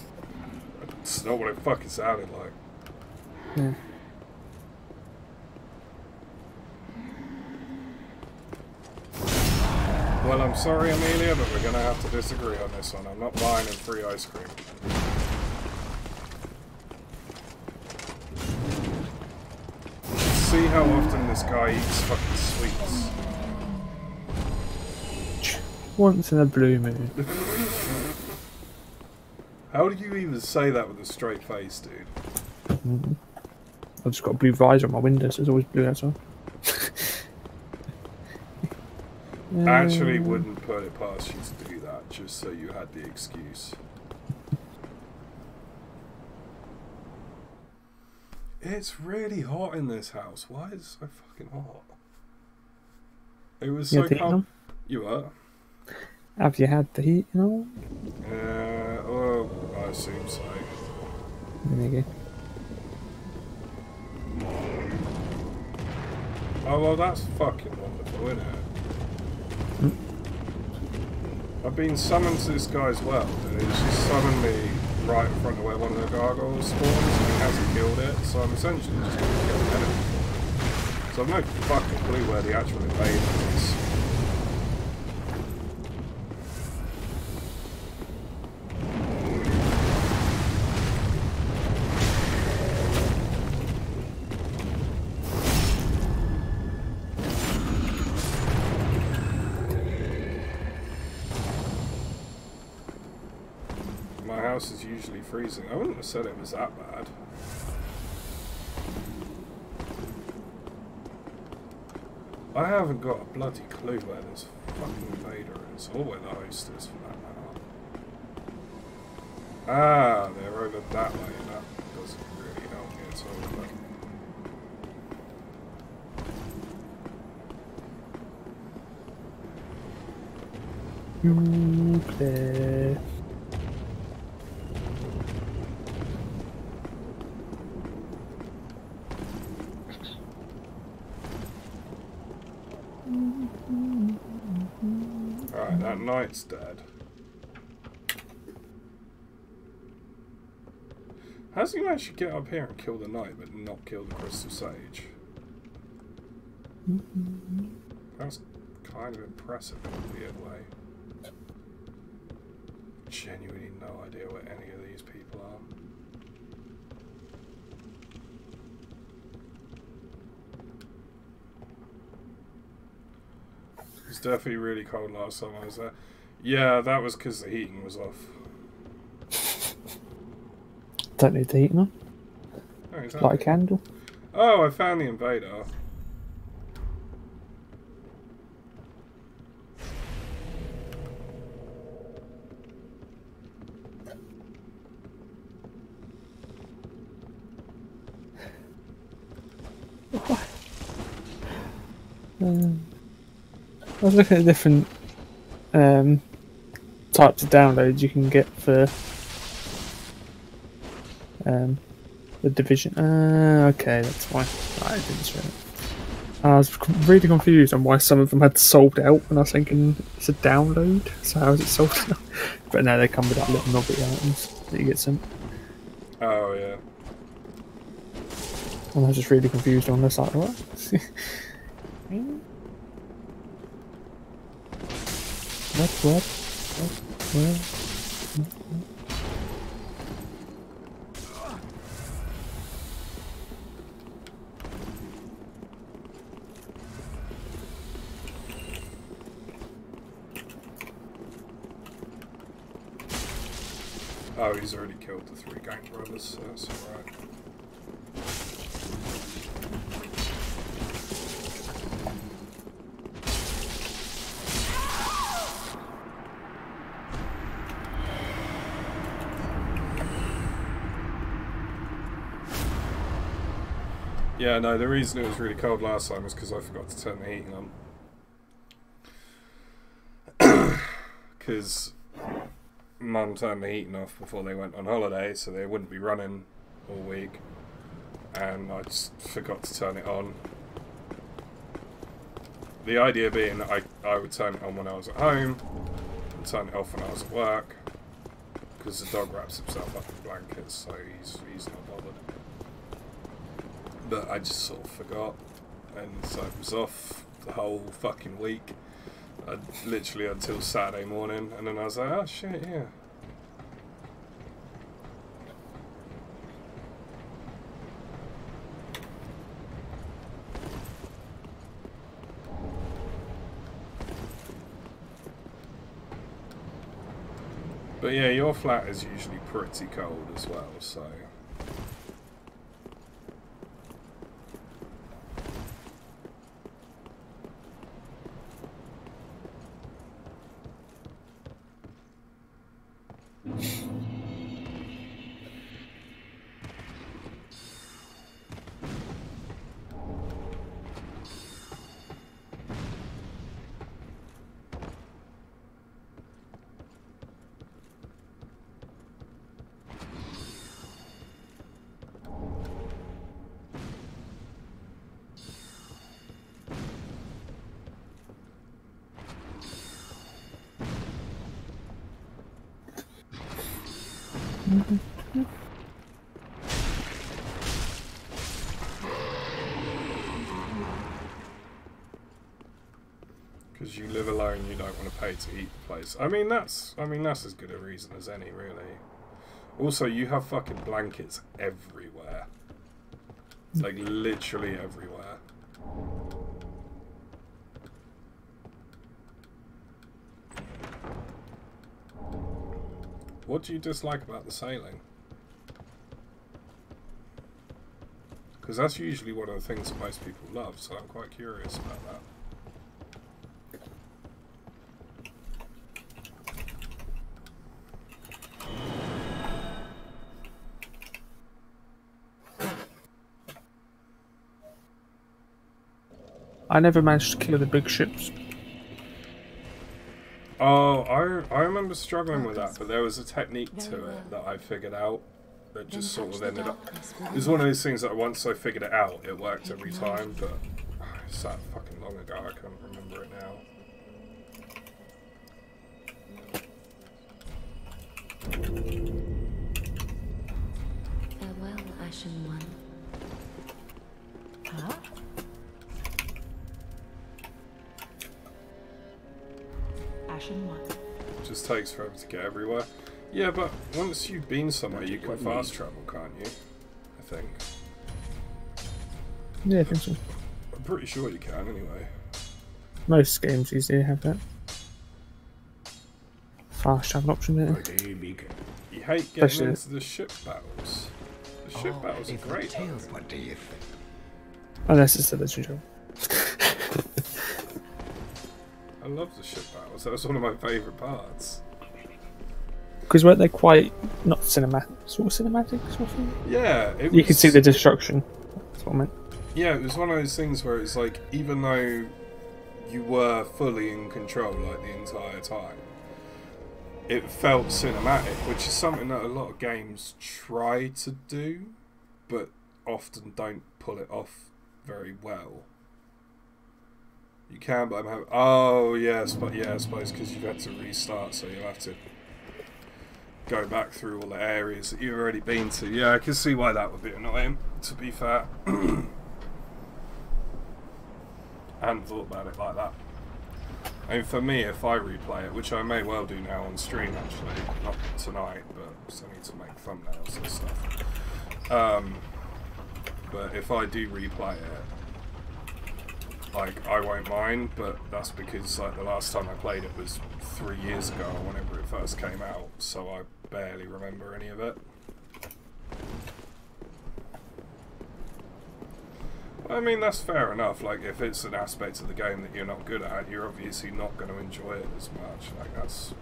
That's not what it fucking sounded like. Yeah. Well, I'm sorry, Amelia, but we're gonna have to disagree on this one. I'm not buying him free ice cream. See how often this guy eats fucking sweets. Once in a blue moon. How do you even say that with a straight face, dude? I've just got a blue visor on my window, so it's always blue outside. I actually wouldn't put it past you to do that, just so you had the excuse. It's really hot in this house. Why is it so fucking hot? It was so calm. You were? Have you had the heat, you know? Oh, I assume so. There you go. Oh, well, that's fucking wonderful, isn't it? I've been summoned to this guy's world, and he's just summoned me right in front of where one of the gargoyles spawns, and he hasn't killed it, so I'm essentially just going to kill the enemy. So I've no fucking clue where the actual invader is. House is usually freezing. I wouldn't have said it was that bad. I haven't got a bloody clue where this fucking invader is, or where the host is for that matter. Ah, they're over that way, and that doesn't really help me at all. Nuclear. Alright, that knight's dead. How's he managed to get up here and kill the knight but not kill the crystal sage? That's kind of impressive in a weird way. Genuinely no idea where any of these people are. It was definitely really cold last time I was there. Yeah, that was because the heating was off. Don't need the heating on. Oh, exactly. Light a candle. Oh, I found the invader. I was looking at different types of downloads you can get for the Division. Okay, that's why I didn't show it. I was really confused on why some of them had sold out, and I was thinking it's a download, so how is it sold out? But no, they come with that little novelty items that you get sent. Oh, yeah. And I was just really confused on this, like, what? What? Where? Oh, he's already killed the 3 gang brothers, so that's alright. Yeah, no, the reason it was really cold last time was because I forgot to turn the heating on. Because Mum turned the heating off before they went on holiday, so they wouldn't be running all week. And I just forgot to turn it on. The idea being that I would turn it on when I was at home, and turn it off when I was at work, because the dog wraps himself up in blankets, so he's not bothered. But I just sort of forgot, and so it was off the whole fucking week. Literally until Saturday morning, and then I was like, oh shit, yeah. But yeah, your flat is usually pretty cold as well, so... Because you live alone, you don't want to pay to eat the place. I mean that's as good a reason as any, really. Also, you have fucking blankets everywhere. Like literally everywhere. What do you dislike about the sailing? Because that's usually one of the things that most people love, so I'm quite curious about that. I never managed to kill the big ships. Oh, I remember struggling with that, but there was a technique to it that I figured out that just sort of ended up... It was one of those things that once I figured it out, it worked every time, but it's that fucking long ago, I can't remember it now. Farewell, Ashen One. Huh? Ashen One. It just takes forever to get everywhere. Yeah, but once you've been somewhere, you can fast travel, can't you? I think. Yeah, I think so. I'm pretty sure you can, anyway. Most games these days have that. Fast travel option there. Pretty beacon. You hate getting Especially into the ship battles. The ship battles are great, though. What do you think? Unless it's the Legend Job. I love the ship battles. That was one of my favourite parts. Because weren't they quite not cinematic, sort of cinematic sort of thing? Yeah, it was, You could see the destruction. That's what I meant. Yeah, it was one of those things where it's like, even though you were fully in control like the entire time, it felt cinematic, which is something that a lot of games try to do, but often don't pull it off very well. You can, but I'm having... Oh, yes, but yeah, I suppose because you've had to restart, so you'll have to go back through all the areas that you've already been to. Yeah, I can see why that would be annoying, to be fair. I hadn't thought about it like that. mean, for me, if I replay it, which I may well do now on stream, actually, not tonight, but I need to make thumbnails and stuff. But if I do replay it, like, I won't mind, but that's because, like, the last time I played it was 3 years ago, or whenever it first came out, so I barely remember any of it. I mean, that's fair enough. Like, if it's an aspect of the game that you're not good at, you're obviously not going to enjoy it as much. Like, that's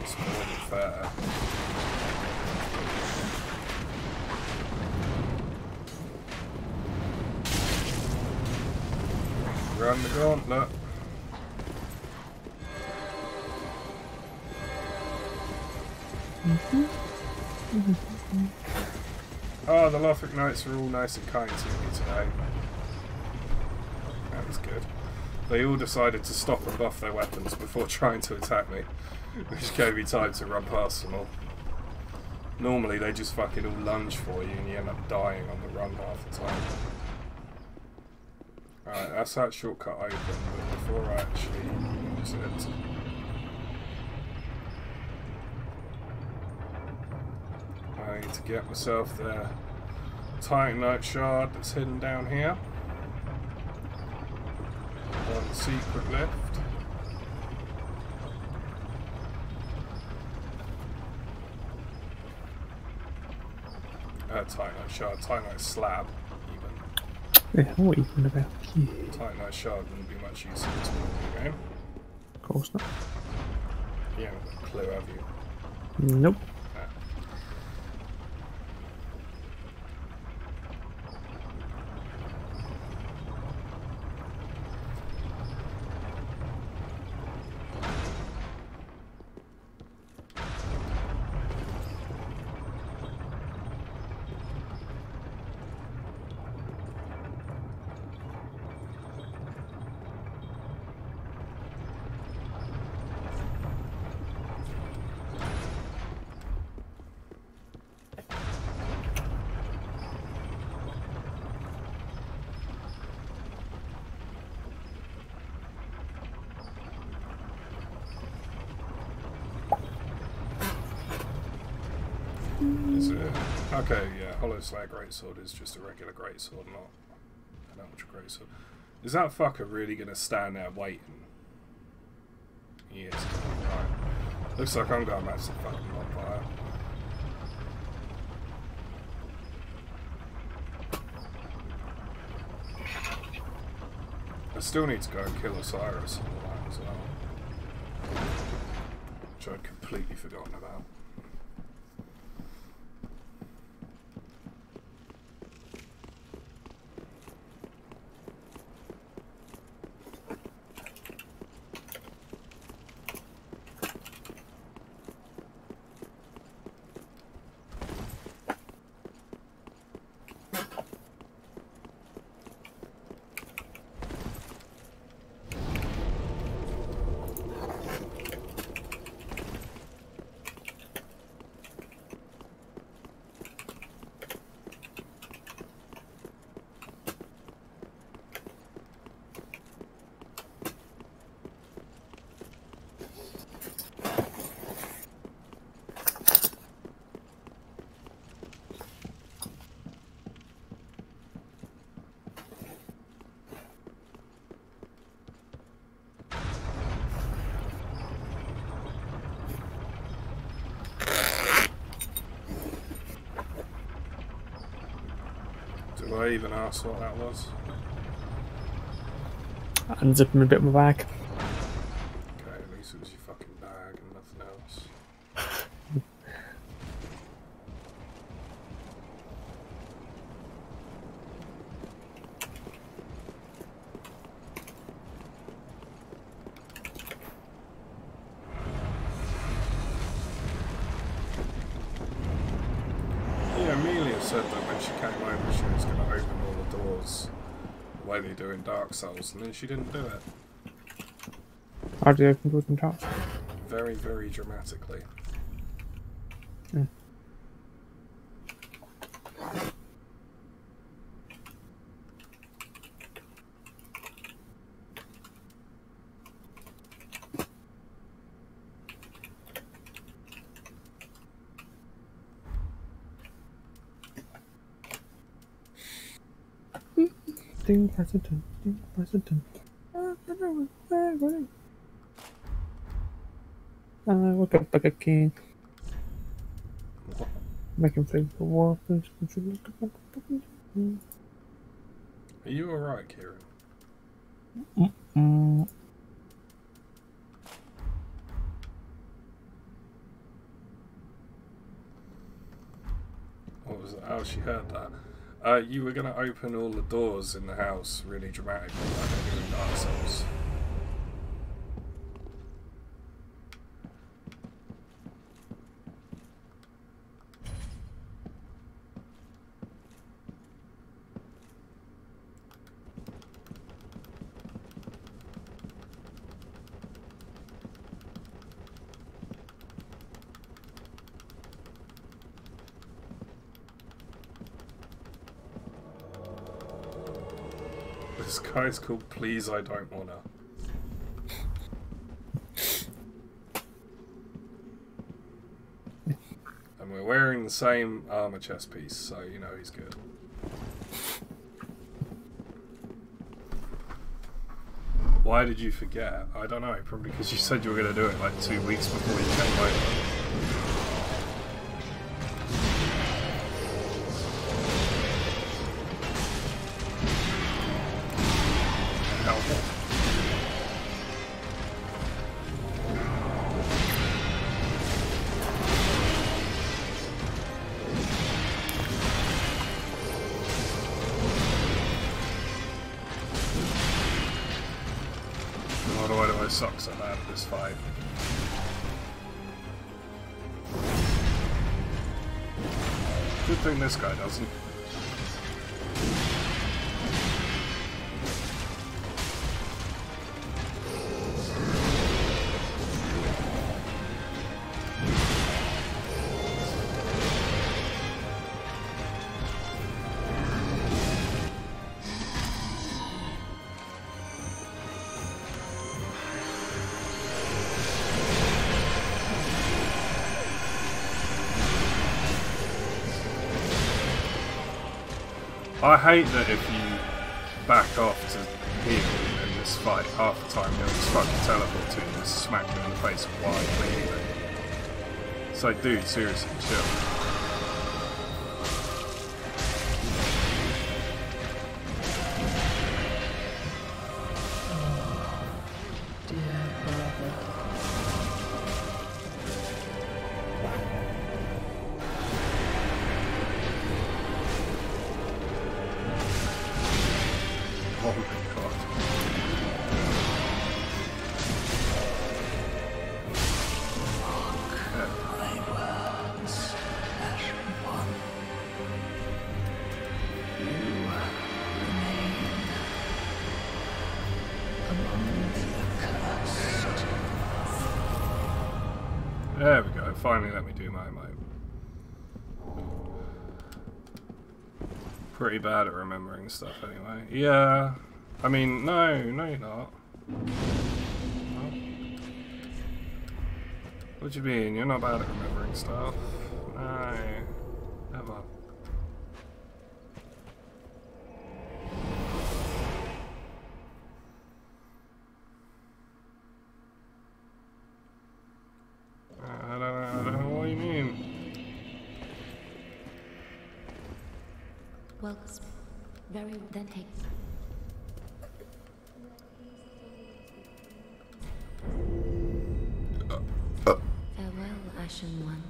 more than fair. Run the gauntlet. Oh, the Lothric Knights are all nice and kind to me today. That was good. They all decided to stop and buff their weapons before trying to attack me, which gave me time to run past them all. Normally they just fucking all lunge for you and you end up dying on the run half the time. Alright, that's that shortcut open, but before I actually use it... I need to get myself the Titanite shard that's hidden down here. One secret left. Titanite shard, Titanite slab, even. Yeah, what are you talking about? Yeah. Titanite shard wouldn't be much use in this game. Of course not. You haven't got a clue, have you? Nope. Is it? Okay, yeah, Hollow Slayer Greatsword is just a regular Greatsword, not an Ultra Greatsword. Is that fucker really going to stand there waiting? Yes. Right. Looks like I'm going to match the fucking bonfire. I still need to go and kill Osiris and all that as well. Which I'd completely forgotten about. Did I even ask what that was? Unzipping a bit of my bag. Okay, at least it was your fucking bag and nothing else. Yeah, Amelia said that when she came over she was going to open all the doors the way they do in Dark Souls, and then she didn't do it. How do you open doors and traps? Very, very dramatically. Mm. Ding president, ding president. We'll go Burger King. What? Making food for war. Are you alright, Kieran? What was that? Oh, she heard that. You were going to open all the doors in the house really dramatically, like they do in Dark Souls. This guy's called Please I Don't Wanna. And we're wearing the same armor chest piece, so you know he's good. Why did you forget? I don't know, probably because you said you were going to do it like 2 weeks before you came over. Why do I suck so bad at this fight? Good thing this guy doesn't. I hate that if you back off to heal in this fight, half the time he'll just fucking teleport to you and smack you in the face while you're healing. It's like, dude, seriously, chill. Oh my god. There we go, finally let me do my emote. Pretty bad at remembering stuff anyway. Yeah, I mean, no, you're not. No. What do you mean? You're not bad at remembering stuff. No, never. I don't know what you mean. Well, very well. Then take. Farewell, Ashen One.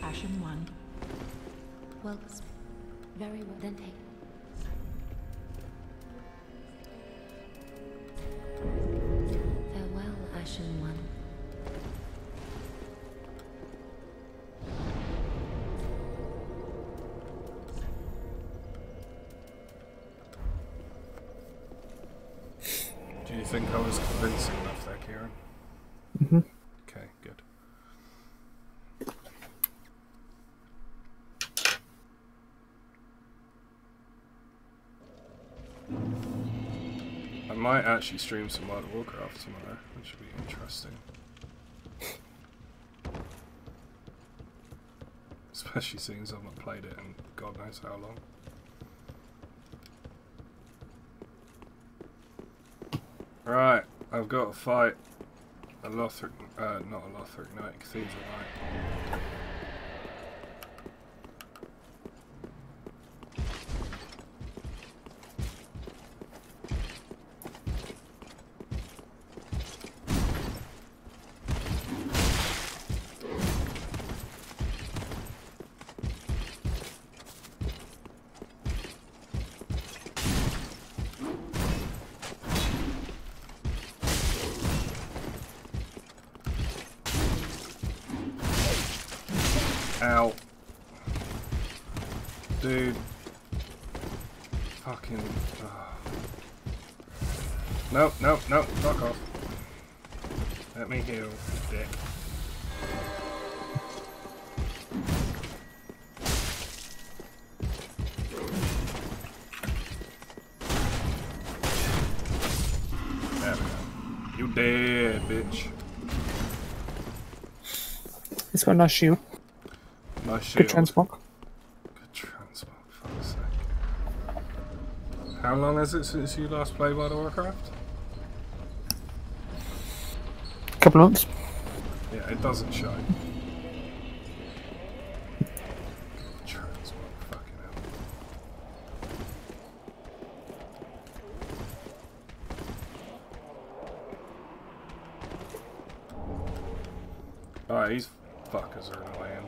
Ashen One. Well, very well. Then take. Farewell, Ashen One. Do you think I was convincing enough there, Kieran? Mm-hmm. Okay, good. I might actually stream some World of Warcraft tomorrow, which should be interesting. Especially since I've not played it in God knows how long. Right, I've got to fight a Lothric, not a Lothric Knight, Cathedral Knight. Ow. Dude. Fucking... Nope, nope, nope. Fuck off. Let me heal, dick. There we go. You dead, bitch. It's got a nice shield. Nice shield. Good transmog. Good transmog, for fuck's sake. How long is it since you last played World of Warcraft? Couple months. Yeah, it doesn't show. Transmog, fucking hell. Alright, these fuckers are annoying.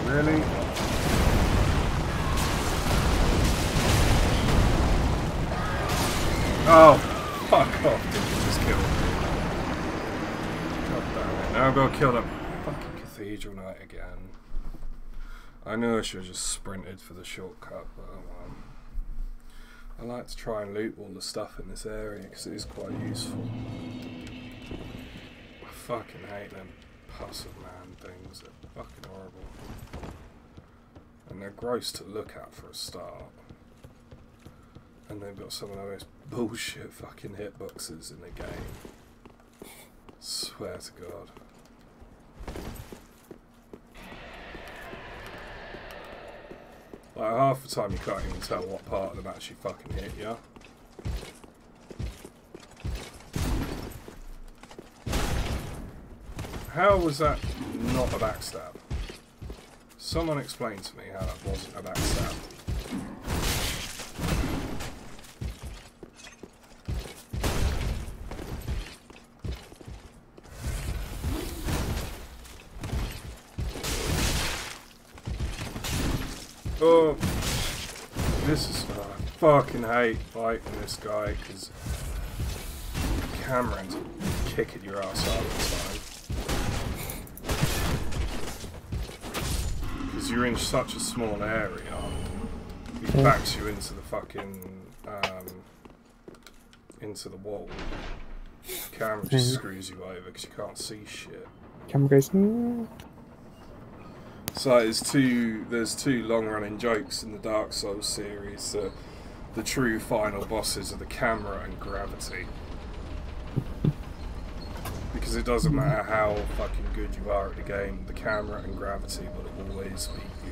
Really? Oh, fuck off, did you just kill me? God damn it. Now I've got to kill that fucking Cathedral Knight again. I knew I should have just sprinted for the shortcut, but oh well. I like to try and loot all the stuff in this area because it is quite useful. I fucking hate them puzzle man things, they're fucking horrible. And they're gross to look at for a start. And they've got some of the most bullshit fucking hitboxes in the game. Swear to God. Like half the time you can't even tell what part of them actually fucking hit you. How was that not a backstab? Someone explain to me how that wasn't a backstab. Oh, this is I fucking hate fighting this guy because Cameron's kicking your ass all the time. Because you're in such a small area, he backs you into the fucking into the wall. Camera just screws you over because you can't see shit. Camera goes. So there's two long-running jokes in the Dark Souls series. The true final bosses are the camera and gravity. Because it doesn't matter how fucking good you are at the game, the camera and gravity will always beat you.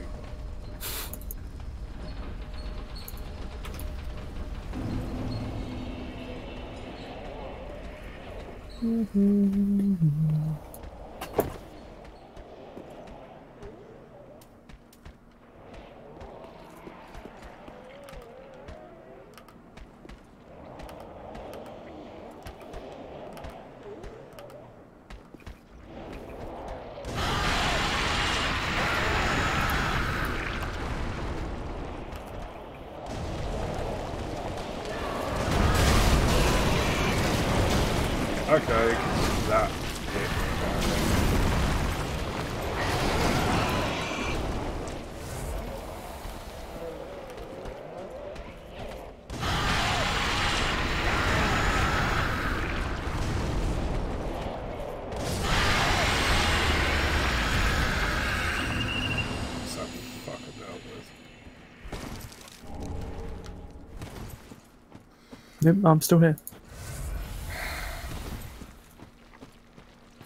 Okay, that hit. Yep, I'm still here.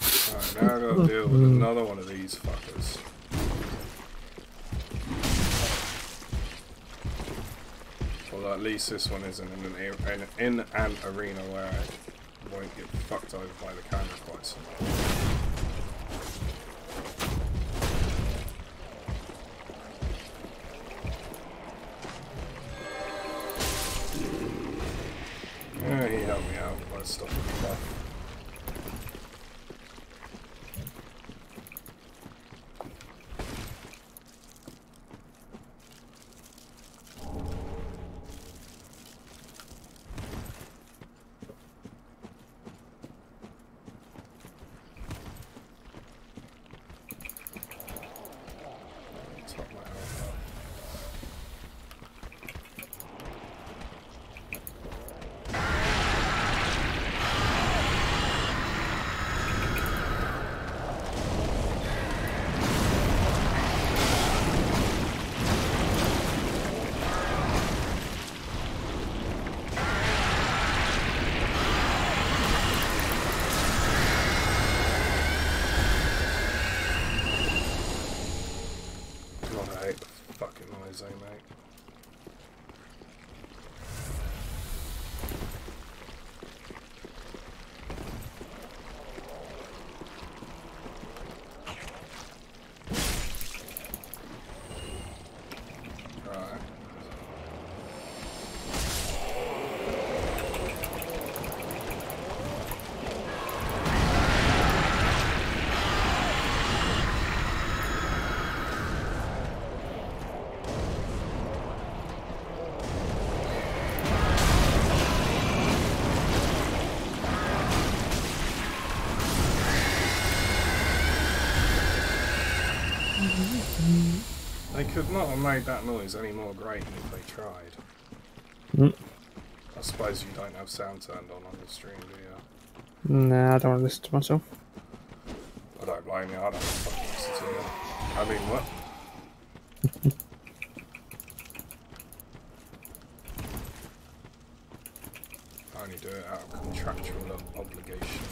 Alright, now I gotta deal with another one of these fuckers. Although at least this one isn't in an arena where I won't get fucked over by the camera quite so much. Yeah, he helped me out by stopping the buff. Top my health up. God, I hate the fucking noise, mate. Right. They could not have made that noise any more grating if they tried. Mm. I suppose you don't have sound turned on the stream, do you? Nah, I don't want to listen to myself. I don't blame you, I don't fucking listen to you. I mean, what? I only do it out of contractual obligation.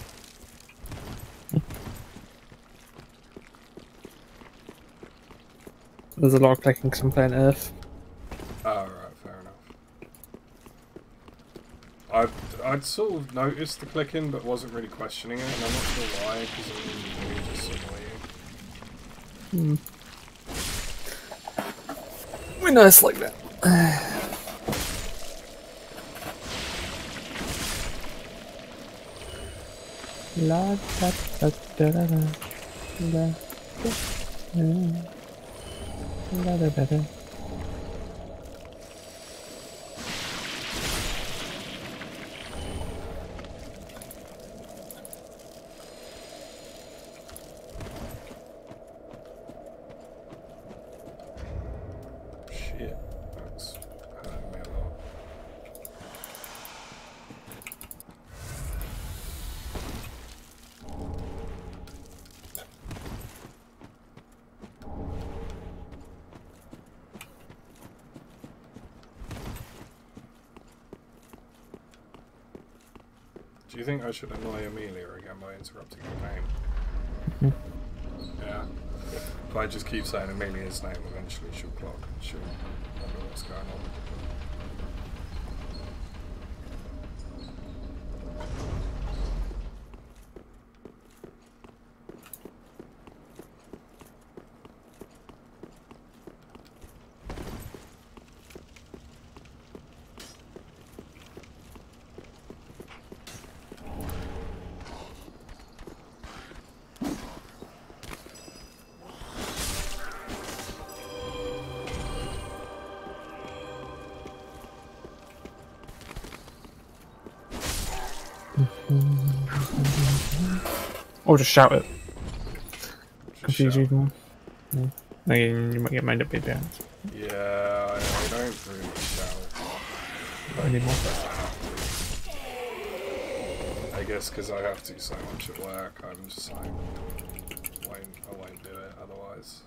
There's a lot of clicking because I'm playing Earth. Oh, right, fair enough. I'd sort of noticed the clicking, but wasn't really questioning it, and I'm not sure why, because it really just annoying. We're nice like that. La da da da da da da da da da da. Shit, that's hurting me a lot. Do you think I should annoy Amelia again by interrupting the game? Yeah. If I just keep saying Amelia's name, eventually she'll clock and she'll wonder what's going on. Or just shout it. Just Confuse shout. you even more. Yeah. Then you might get made up big dance. Yeah, I don't really shout. Anymore. I guess because I have to so much at work, I'm just like, I won't do it otherwise.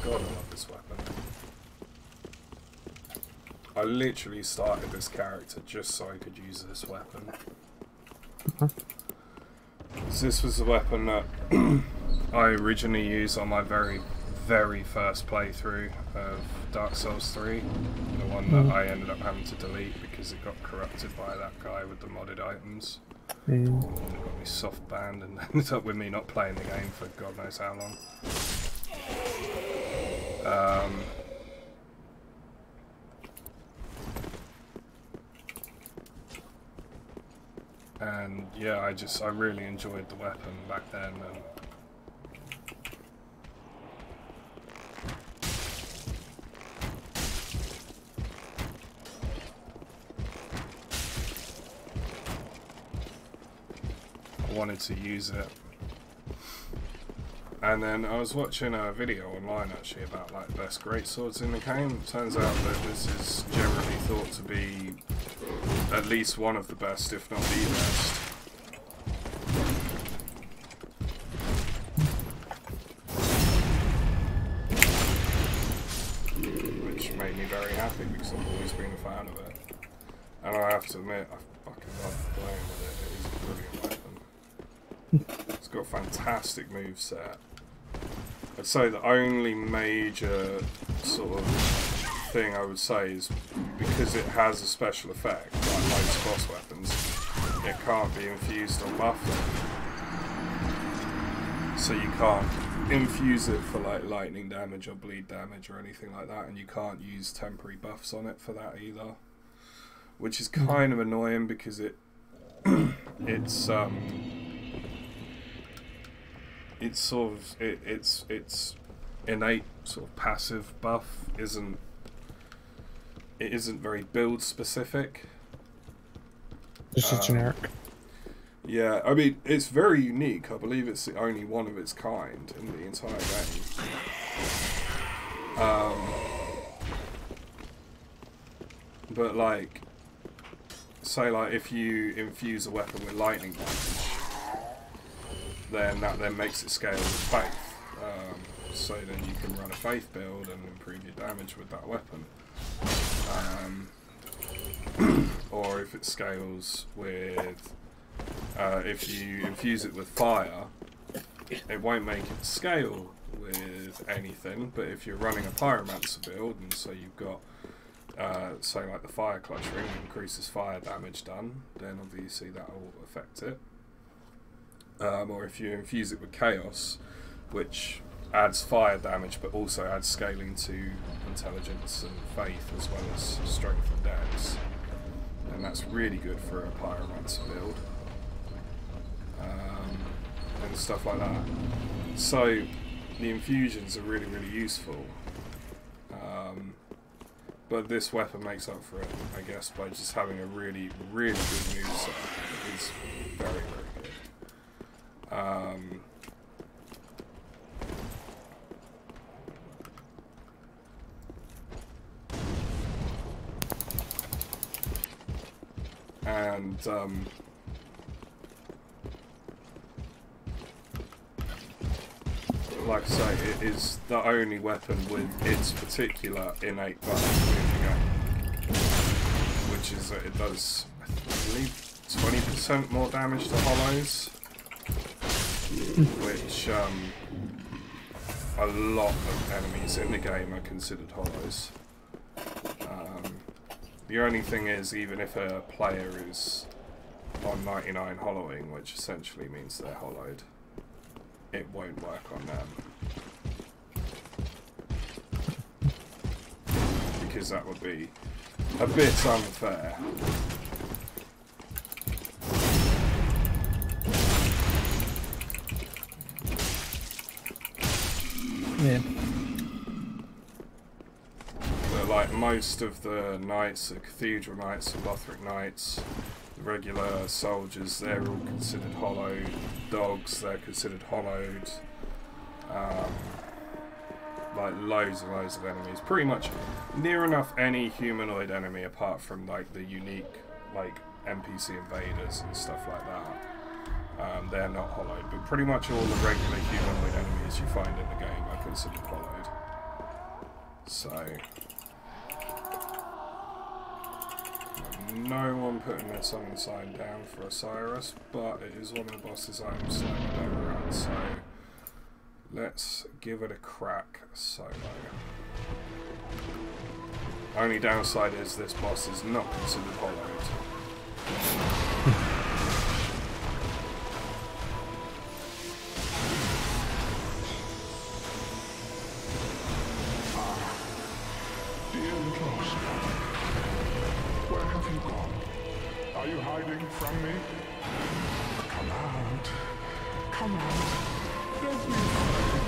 God, I love this weapon. I literally started this character just so I could use this weapon. This was the weapon that I originally used on my very first playthrough of Dark Souls 3. The one that I ended up having to delete because it got corrupted by that guy with the modded items. And it got me soft banned and ended up with me not playing the game for God knows how long. And yeah, I really enjoyed the weapon back then. And I wanted to use it. And then I was watching a video online actually about like best greatswords in the game. It turns out that this is generally thought to be at least one of the best, if not the best. Which made me very happy because I've always been a fan of it. And I have to admit, I fucking love playing with it. It is a brilliant weapon. It's got a fantastic moveset. I'd say the only major sort of thing I would say is because it has a special effect, like most boss weapons, it can't be infused or buffed. So you can't infuse it for like lightning damage or bleed damage or anything like that, and you can't use temporary buffs on it for that either. Which is kind of annoying because its innate sort of passive buff isn't very build specific. Just a generic. Yeah, I mean it's very unique. I believe it's the only one of its kind in the entire game. But like, say like if you infuse a weapon with lightning damage, then that then makes it scale with faith. So then you can run a faith build and improve your damage with that weapon. Or if it scales with, if you infuse it with fire, it won't make it scale with anything, but if you're running a pyromancer build, and so you've got, say like the fire clutch ring increases fire damage done, then obviously that will affect it. Or if you infuse it with chaos, which adds fire damage but also adds scaling to intelligence and faith as well as strength and dex, and that's really good for a pyromancer build, and stuff like that. So the infusions are really useful, but this weapon makes up for it, I guess, by just having a really good moveset. It's very good. And like I say, it is the only weapon with its particular innate buff in the game, which is that it does, I believe, 20% more damage to hollows, which a lot of enemies in the game are considered hollows. The only thing is, even if a player is on 99 hollowing, which essentially means they're hollowed, it won't work on them. Because that would be a bit unfair. Yeah. But like most of the knights, the cathedral knights, the Lothric knights, the regular soldiers, they're all considered hollowed. Dogs, they're considered hollowed. Like loads and loads of enemies. Pretty much near enough any humanoid enemy apart from like the unique like NPC invaders and stuff like that. They're not hollowed, but pretty much all the regular humanoid enemies you find in the game are considered hollowed. So no one putting their summon sign down for Osiris, but it is one of the bosses I'm slightly better at, so let's give it a crack solo. Only downside is this boss is not considered hollowed. Dear little Oscar, where have you gone? Are you hiding from me? Come out. Come out. Don't be afraid.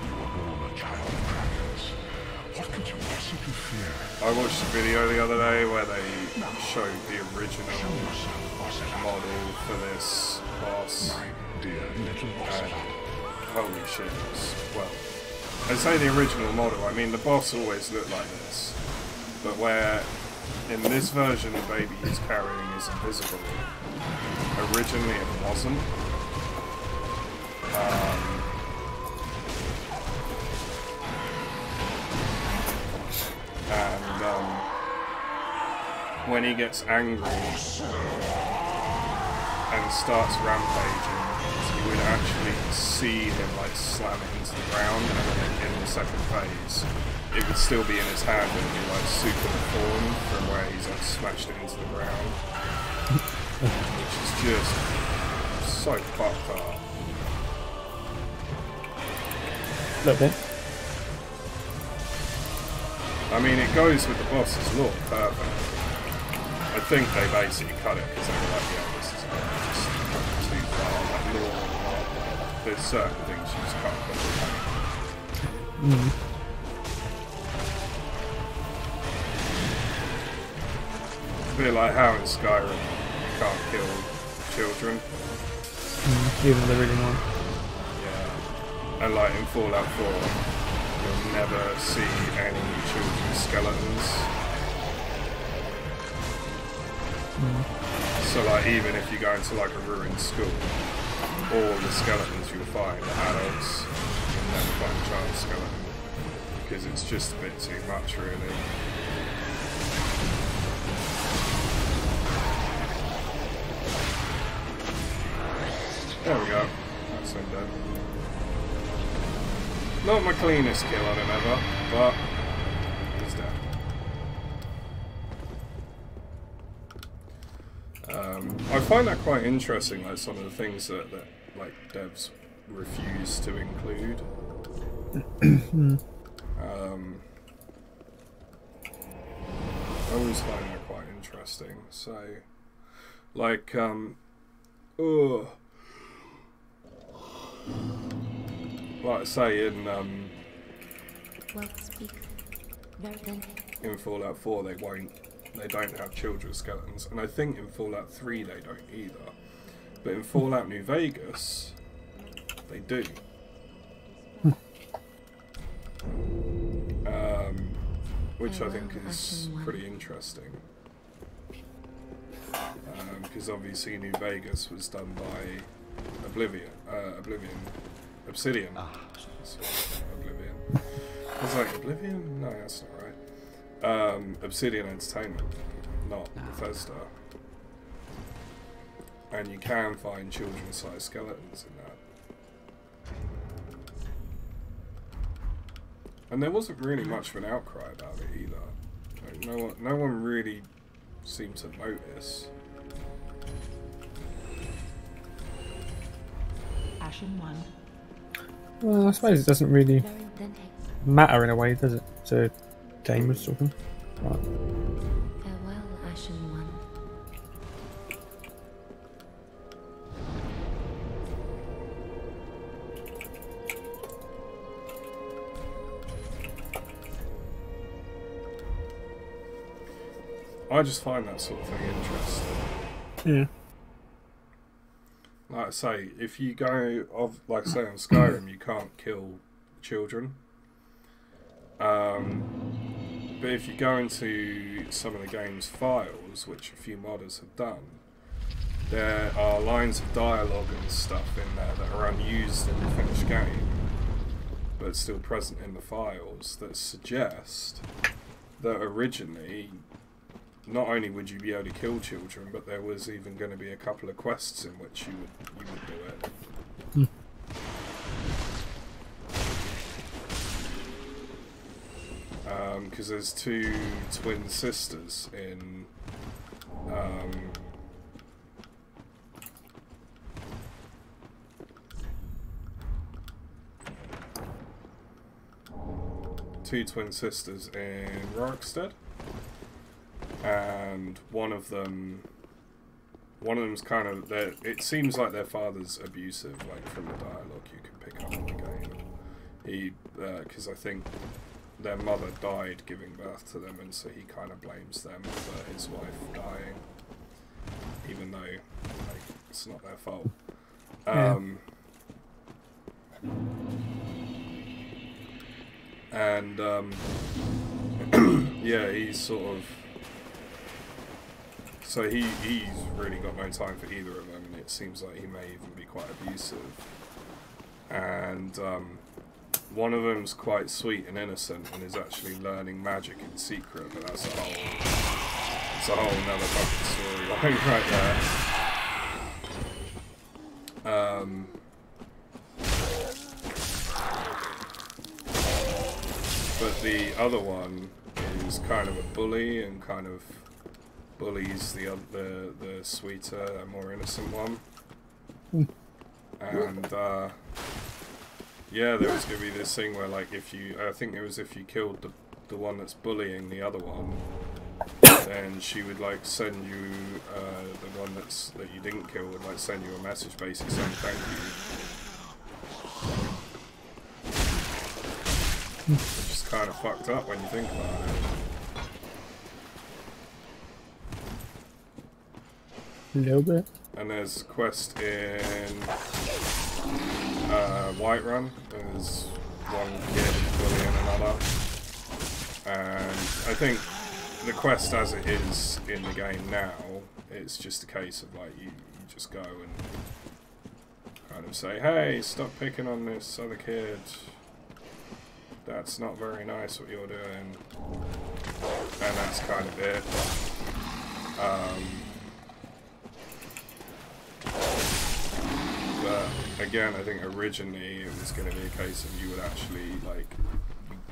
You were born a child of dragons. What could you possibly fear? I watched a video the other day where they showed the original Show yourself, Ocelot. model for this boss. My dear little And Ocelot. holy shit, it was, well, I say the original model, I mean the boss always looked like this, but where in this version the baby he's carrying is invisible, originally it wasn't. When he gets angry and starts rampaging, you would actually see him like slam it into the ground, and then in the second phase it would still be in his hand and be like super deformed from where he's like smashed it into the ground, which is just so fucked up. A little bit. I mean, it goes with the boss's look perfect. I think they basically cut it because they were like, yeah, this is just too far, like normal. There's certain things you just can't put in. A bit like how in Skyrim you can't kill children. Even the really one. Yeah. And like in Fallout 4, you'll never see any children's skeletons. So like even if you go into like a ruined school, all the skeletons you'll find are adults. You'll never find a child skeleton because it's just a bit too much really. There we go. That's him dead. Not my cleanest kill on him ever, but he's dead. I find that quite interesting, like some of the things that like devs refuse to include. I always find that quite interesting. So, like, like I say in Well, speak. in Fallout 4 they don't have children's skeletons, and I think in Fallout 3 they don't either. But in Fallout New Vegas, they do. Which I think is pretty interesting. Because obviously New Vegas was done by Obsidian. Oblivion. I was like, Oblivion? No, that's not right. Obsidian Entertainment, not Bethesda. And you can find children's-sized skeletons in that. And there wasn't really much of an outcry about it either. Like, no one really seemed to notice. Ashen 1. Well, I suppose it doesn't really Very well then take. matter in a way, does it? To gamers talking. Right. Farewell, Ashen One. I just find that sort of thing interesting. Yeah. Like I say, if you go of like say on Skyrim, you can't kill children. But if you go into some of the game's files, which a few modders have done, there are lines of dialogue and stuff in there that are unused in the finished game, but still present in the files that suggest that originally, not only would you be able to kill children, but there was even going to be a couple of quests in which you would do it. Because there's two twin sisters in Rorikstead, and one of them's kind of it seems like their father's abusive, like from the dialogue you can pick up in the game. He because I think their mother died giving birth to them, and so he kind of blames them for his wife dying, even though like, it's not their fault. And yeah, he's sort of he's really got no time for either of them, and it seems like he may even be quite abusive. And one of them's quite sweet and innocent and is actually learning magic in secret, but that's a whole nother fucking storyline right there. But the other one is kind of a bully and kind of bullies the sweeter, more innocent one. And yeah, there was going to be this thing where, like, if you killed the one that's bullying the other one, then she would, like, send you, the one that you didn't kill would, like, send you a message basically saying thank you. Which is kind of fucked up when you think about it. A little bit. And there's a quest in Whiterun. There's one kid bullying another, and I think the quest as it is in the game now, it's just a case of like you just go and kind of say, hey, stop picking on this other kid, that's not very nice what you're doing, and that's kind of it. But again, I think originally it was going to be a case of you would actually, like,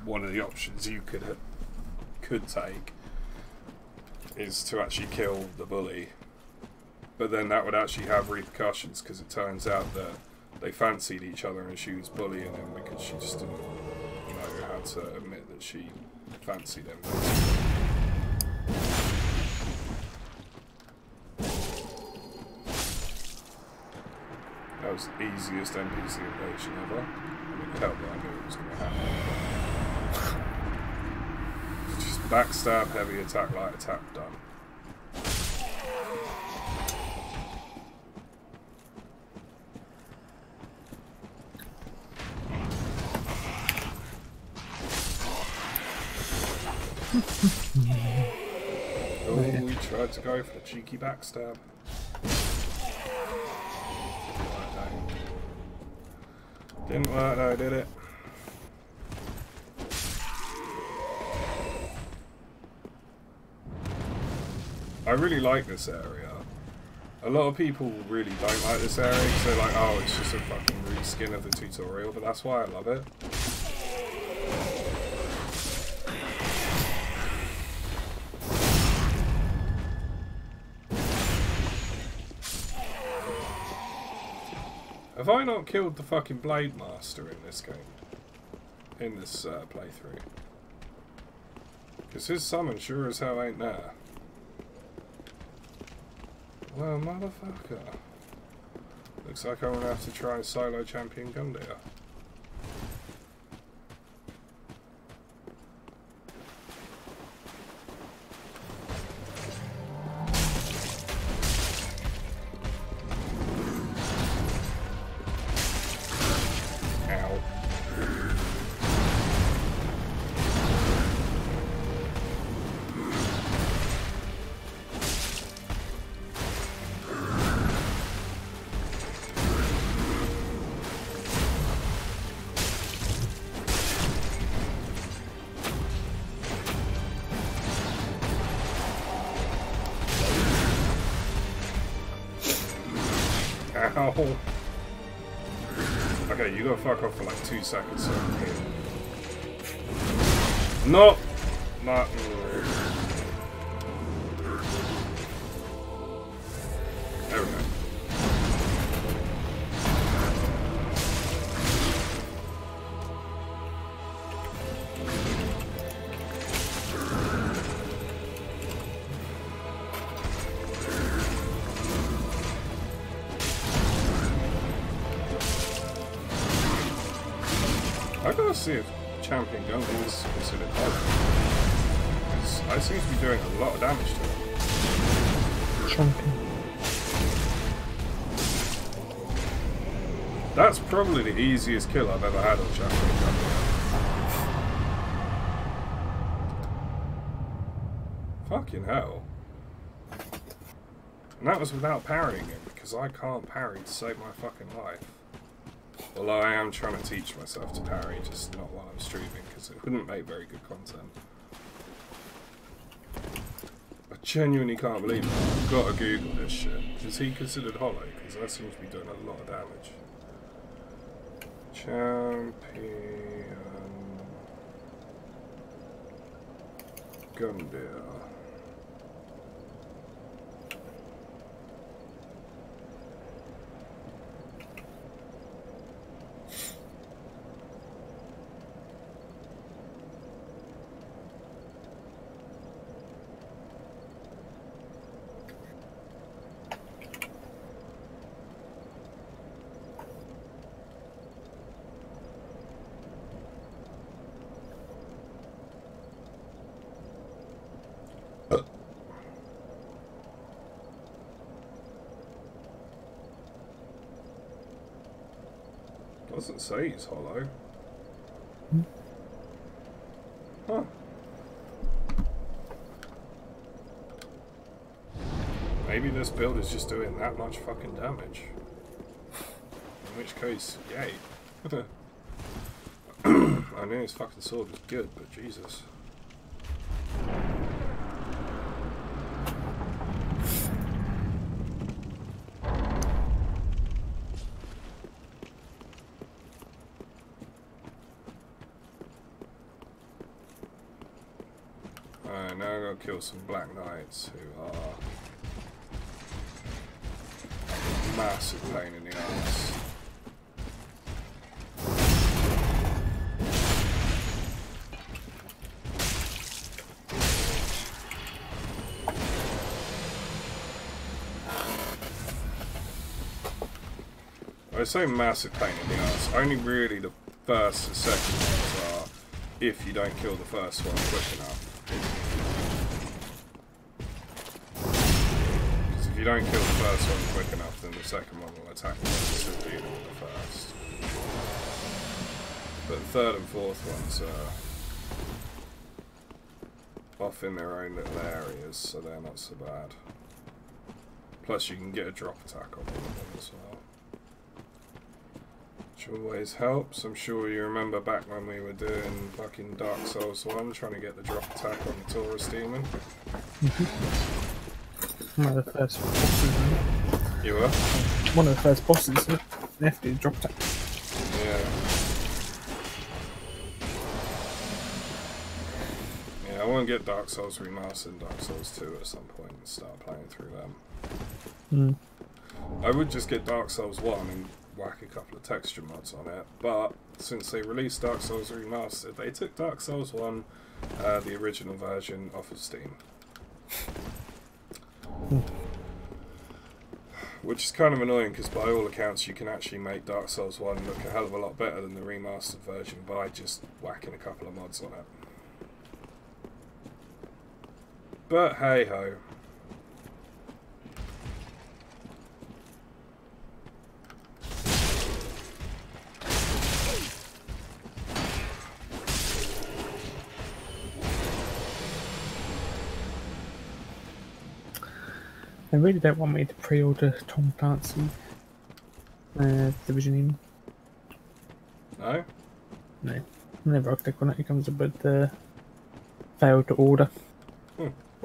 one of the options you could take is to actually kill the bully. But then that would actually have repercussions, because it turns out that they fancied each other and she was bullying him because she just didn't know how to admit that she fancied him. That was the easiest NPC invasion ever. I mean, hell, I knew it was going to happen. Just backstab, heavy attack, light attack, done. Oh, we tried to go for the cheeky backstab. Didn't work though, did it? I really like this area. A lot of people really don't like this area because they're like, oh, it's just a fucking reskin of the tutorial, but that's why I love it. Have I not killed the fucking Blade Master in this game? In this playthrough? Because his summon sure as hell ain't there. Well, motherfucker. Looks like I'm gonna have to try solo champion Gundyr. Ow. Okay, you gotta fuck off for like 2 seconds so I can heal. No! Not. There we go. I gotta see if Champion Gundyr is considered hard. I seem to be doing a lot of damage to him. Champion. That's probably the easiest kill I've ever had on Champion Gundyr. Fucking hell. And that was without parrying him, because I can't parry to save my fucking life. Although I am trying to teach myself to parry, just not while I'm streaming, because it wouldn't make very good content. I genuinely can't believe it. I've got to Google this shit. Is he considered hollow? Because that seems to be doing a lot of damage. Champion Gundyr. Doesn't say he's hollow. Huh. Maybe this build is just doing that much fucking damage. In which case, yay. I knew his fucking sword was good, but Jesus. Now I'm gonna kill some Black Knights who are a massive pain in the ass. I say massive pain in the ass, only really the first and second ones are if you don't kill the first one quick enough. If you don't kill the first one quick enough, then the second one will attack you instead of dealing with the first. But the third and fourth ones are off in their own little areas, so they're not so bad. Plus you can get a drop attack on one of them as well. Which always helps. I'm sure you remember back when we were doing fucking Dark Souls 1, trying to get the drop attack on the Taurus Demon. One of the first bosses, isn't it? You were? One of the first bosses, isn't it? Nifty drop attack. Yeah. Yeah, I want to get Dark Souls Remastered and Dark Souls 2 at some point and start playing through them. I would just get Dark Souls 1 and whack a couple of texture mods on it. But since they released Dark Souls Remastered, they took Dark Souls 1, the original version, off of Steam. Which is kind of annoying because by all accounts you can actually make Dark Souls 1 look a hell of a lot better than the remastered version by just whacking a couple of mods on it. But hey ho. They really don't want me to pre-order Tom Clancy Division even. No? No. Whenever I click on it, it comes up with failed to order.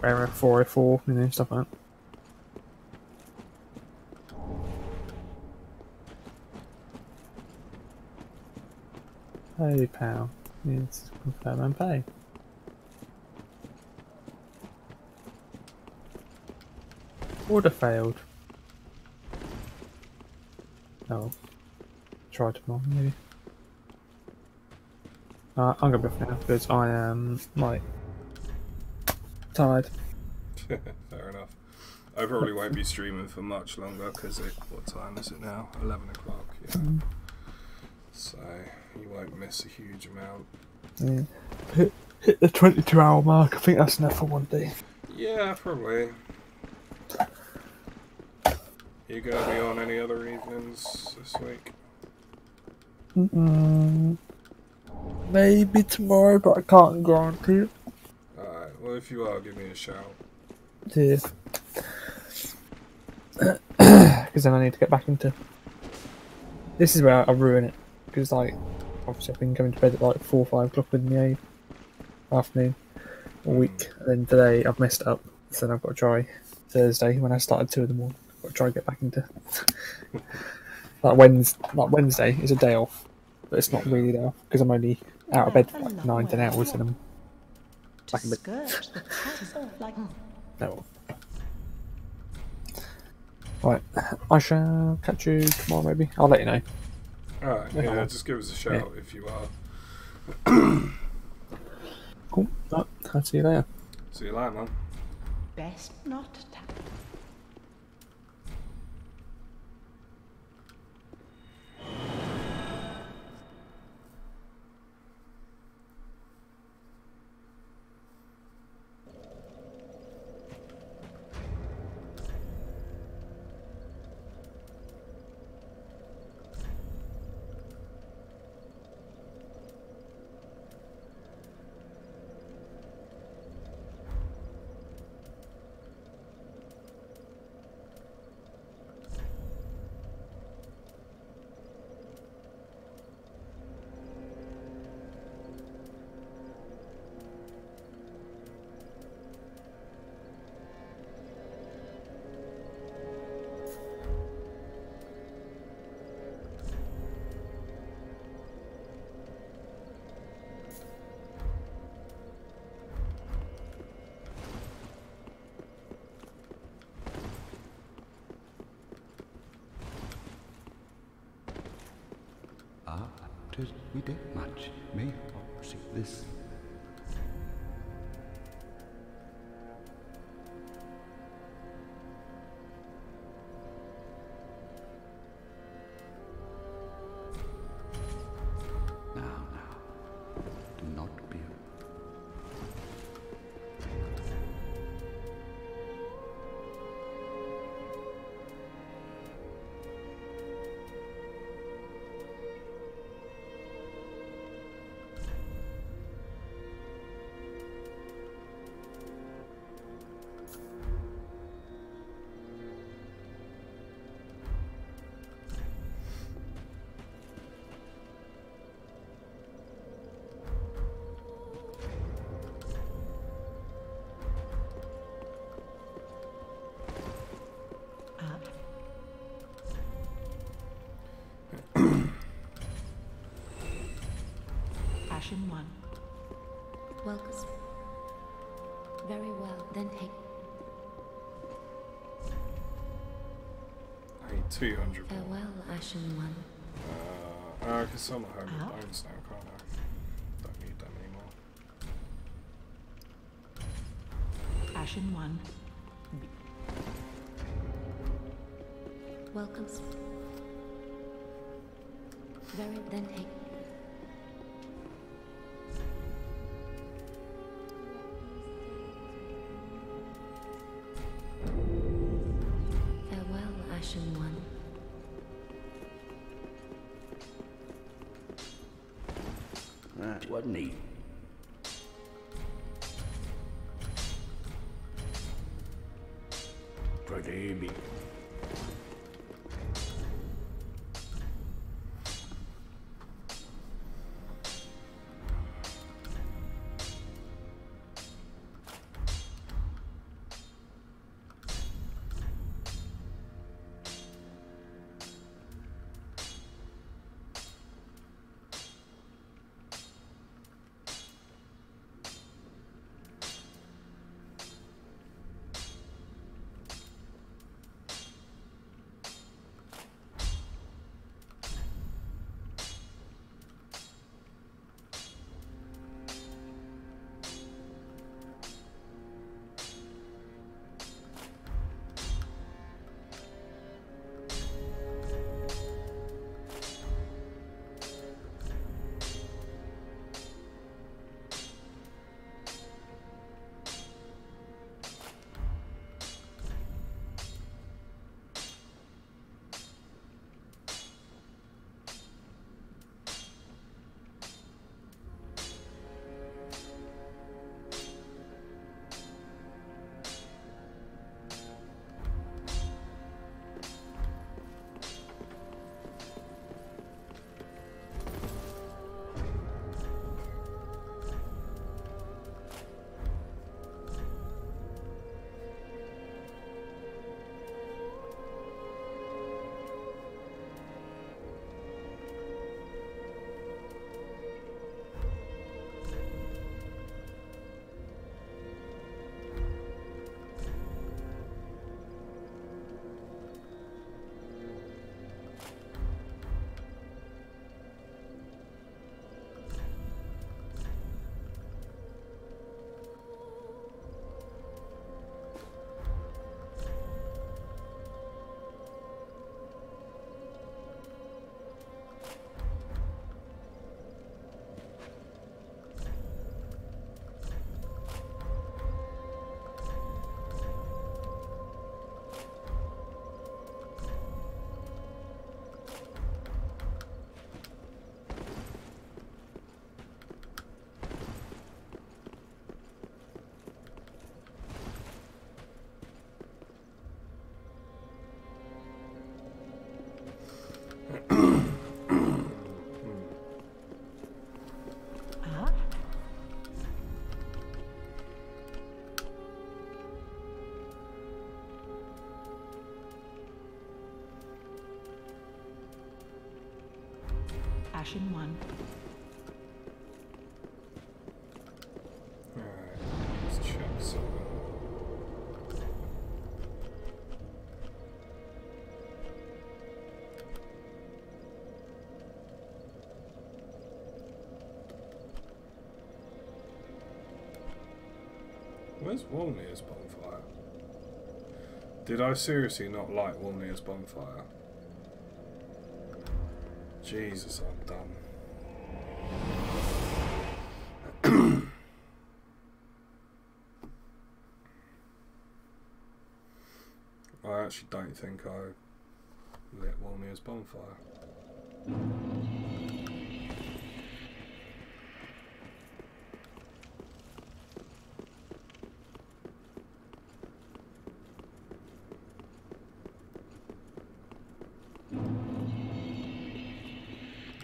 Error 404, you know, stuff like that. Hey pal, yes, confirm and pay. Order failed. Oh. Try tomorrow, maybe. I'm gonna be off now because I am, like, tired. Fair enough. I probably won't be streaming for much longer because what time is it now? 11 o'clock, yeah. So you won't miss a huge amount. Yeah. Hit the 22-hour mark, I think that's enough for one day. Yeah, probably. You gonna be on any other evenings this week? Maybe tomorrow, but I can't guarantee it. Alright, well if you are, give me a shout. Yeah. Because then I need to get back into... This is where I ruin it. Because, like, obviously I've been going to bed at like 4 or 5 o'clock in the afternoon all week. And then today I've messed up. So then I've got to try Thursday when I started 2 in the morning. I've got to try and get back into... Wednesday is a day off. But it's not really a day off. Because I'm only out of bed for like 9-10 hours and I'm back in bed. No. Right, I shall catch you tomorrow maybe. I'll let you know. Alright, yeah, just give us a shout if you are. Cool. Right, I'll see you later. See you later, man. Best not to tap. We did much. May see this. Now, do not be. Ashen one. Welcome. Very well, then take. need 200 more. Farewell, Ashen One. I can sell my home Ow. bones now, can't I? Don't need them anymore. Ashen One. Welcome. Very then take. Farewell, Ashen One. That wasn't he. Pretty big. Ah? Ashen One. Alright, let's check something. Where's Wolnir's bonfire? Did I seriously not like Wolnir's bonfire? Jesus, I'm dumb. I actually don't think I lit Wolnir's bonfire.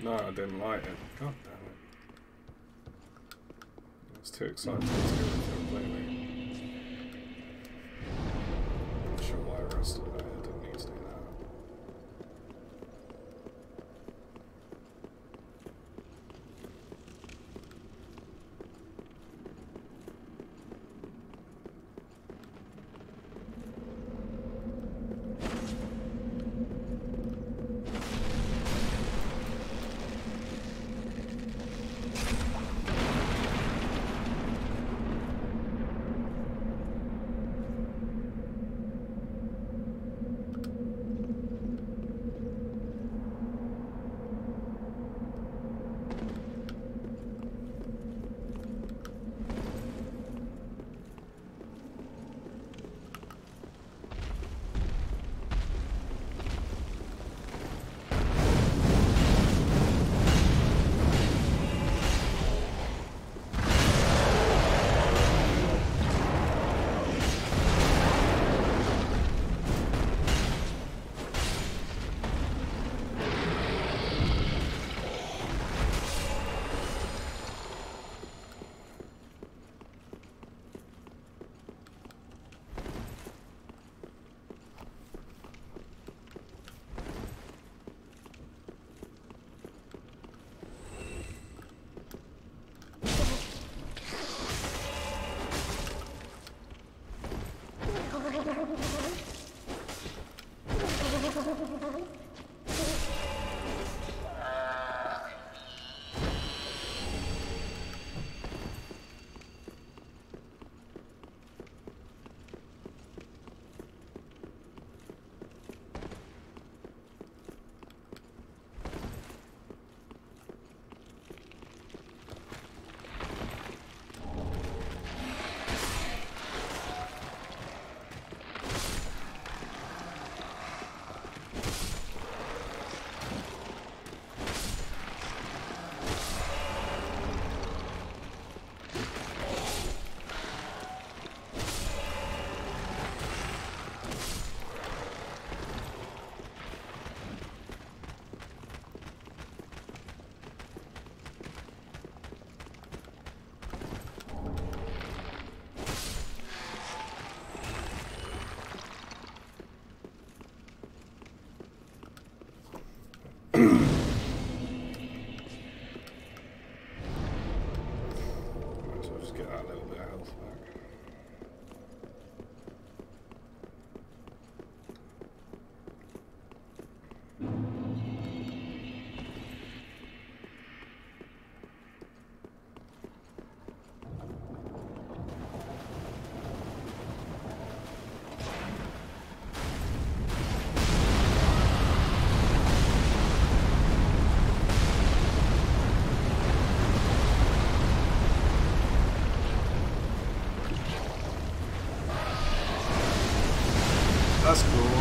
No, I didn't light it. God damn it. I was too excited to do it completely. Not sure why I rested there. I didn't need to do that.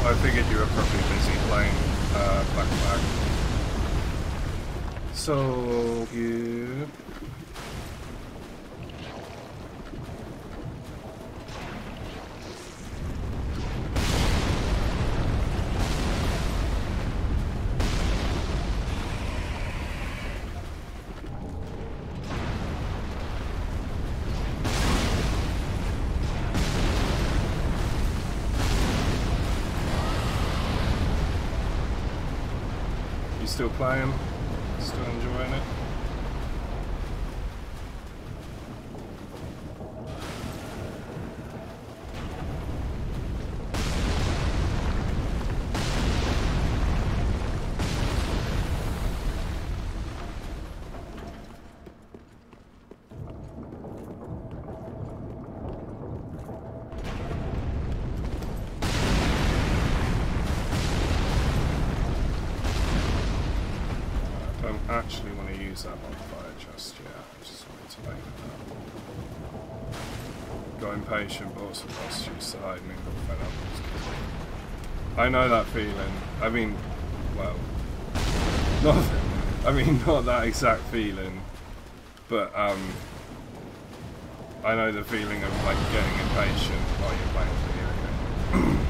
I figured you were probably busy playing Black Flag. So you. Still playing? Still enjoying it? Actually want to use that modifier just yet. I just wanted to make that. Got impatient, but also lost you side and then got fed up. I know that feeling. I mean, well, not that exact feeling, but I know the feeling of like getting impatient while you're playing a video game.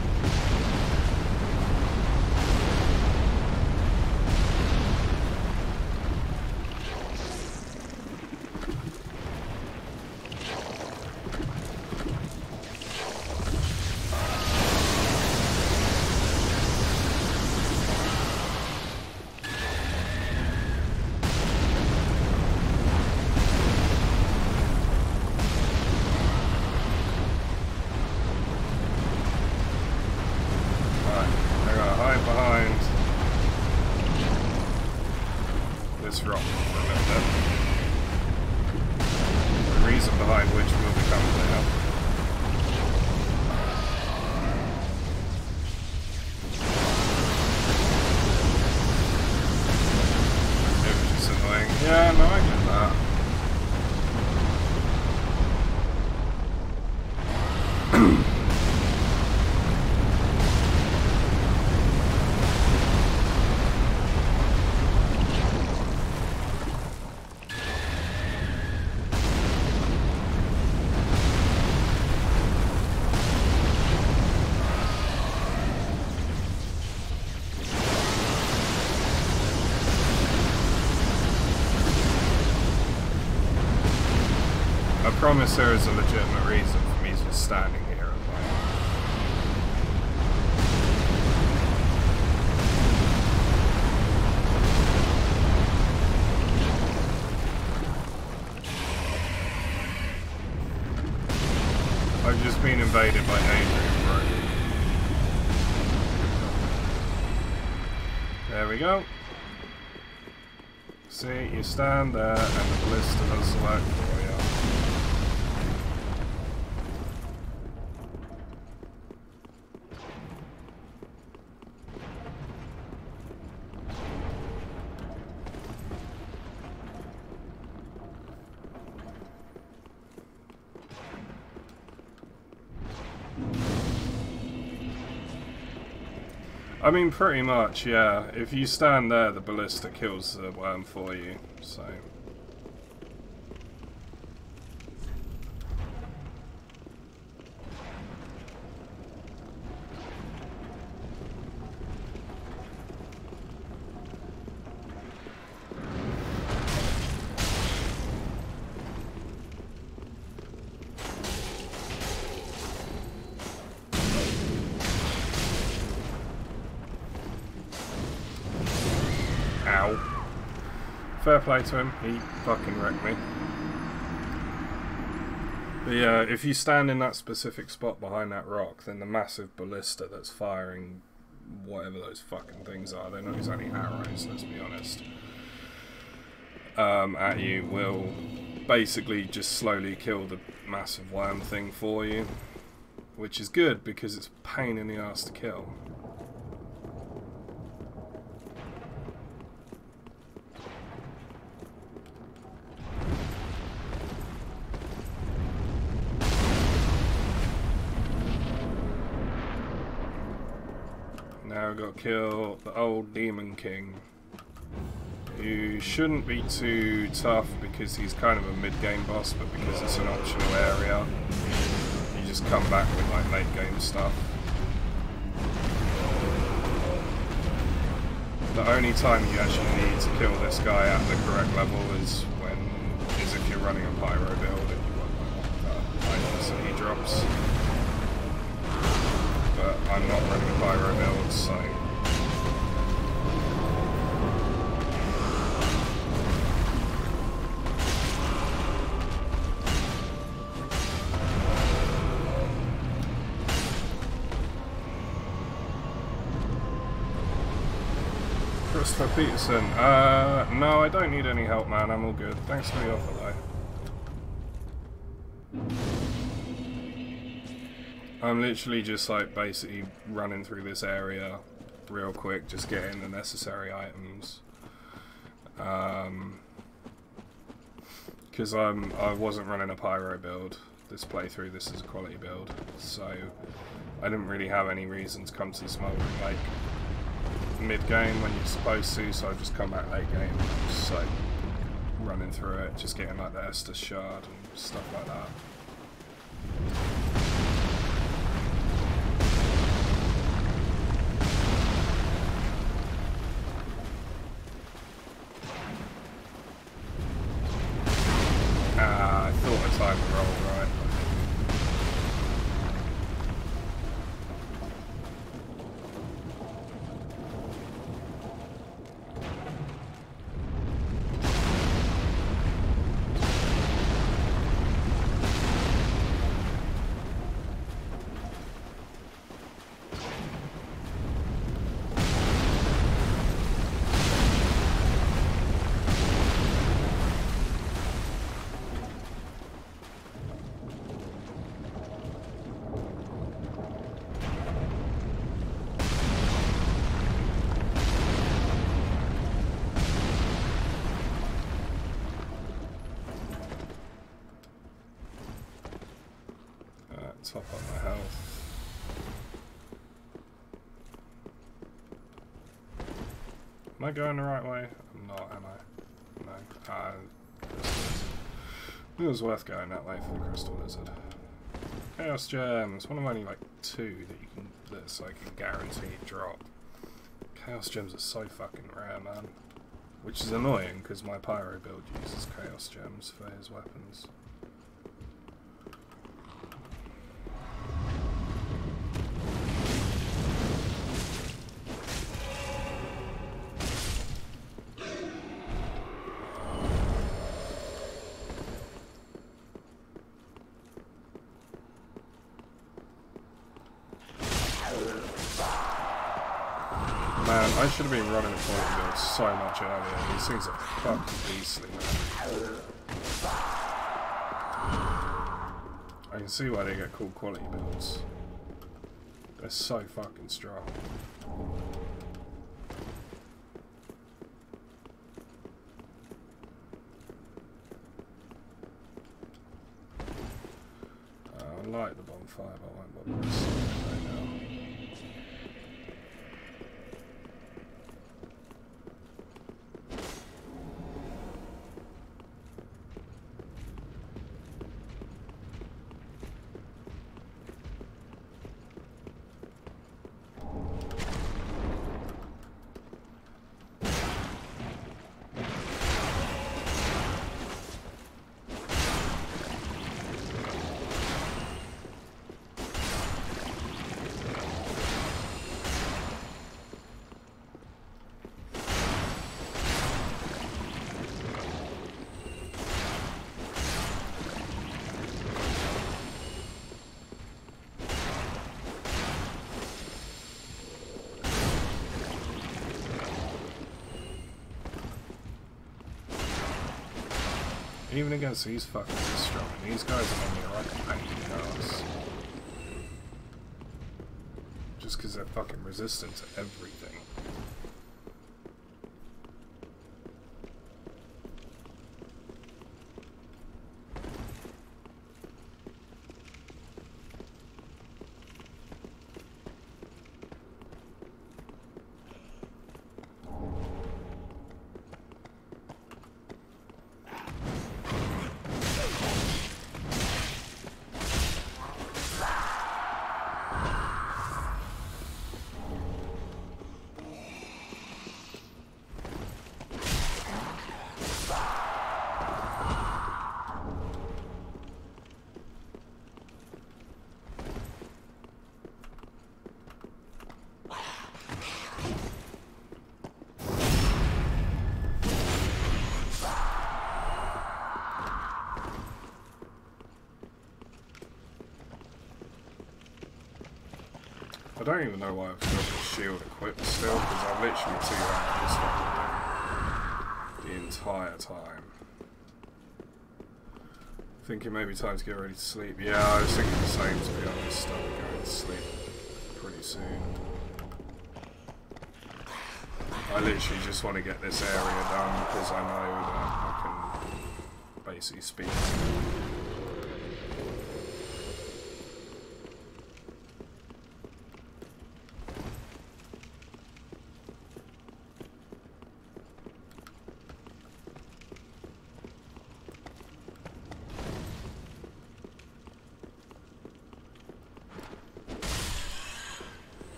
Yeah, no, I get that. I promise there is a legitimate reason for me just standing here and like... I've just been invaded by Adrian, bro. There we go. See, you stand there and the ballista does select for you. I mean, pretty much, yeah. If you stand there, the ballista kills the worm for you, so... Ow. Fair play to him, he fucking wrecked me. But yeah, if you stand in that specific spot behind that rock, then the massive ballista that's firing whatever those fucking things are, they're not exactly arrows, let's be honest, at you, will basically just slowly kill the massive worm thing for you. Which is good, because it's a pain in the ass to kill. Now we've got to kill the old Demon King, who shouldn't be too tough because he's kind of a mid-game boss, but because it's an optional area, you just come back with like late-game stuff. The only time you actually need to kill this guy at the correct level is if you're running a pyro build and you want items that he drops. But I'm not running a pyro build, so Christopher Peterson, no, I don't need any help, man. I'm all good. Thanks for the offer, though. I'm literally just like basically running through this area real quick, just getting the necessary items. Because I wasn't running a pyro build this playthrough. This is a quality build, so I didn't really have any reason to come to the Smoldering Lake mid-game when you're supposed to, so I've just come back late game, just like running through it, just getting like the Estus Shard and stuff like that. I thought I timed the roll right. Top up my health. Am I going the right way? I'm not, am I? No. It was worth going that way for the Crystal Lizard. Chaos Gems. One of only like 2 that you can, that's like a guaranteed drop. Chaos Gems are so fucking rare, man. Which is annoying because my Pyro build uses Chaos Gems for his weapons. Man, I should have been running a quality build so much earlier. These things are fucking beastly, man. I can see why they get called quality builds. They're so fucking strong. I like the bonfire, but I won't bother with it right now. Even against these fuckers are strong. These guys are only like a pain in the ass. Just because they're fucking resistant to everything. don't even know why I've got the shield equipped still, because I'm literally 2 rounds the entire time. Thinking maybe time to get ready to sleep. Yeah, I was thinking the same, to be honest. I'll be going to sleep pretty soon. I literally just want to get this area done because I know that I can basically speed.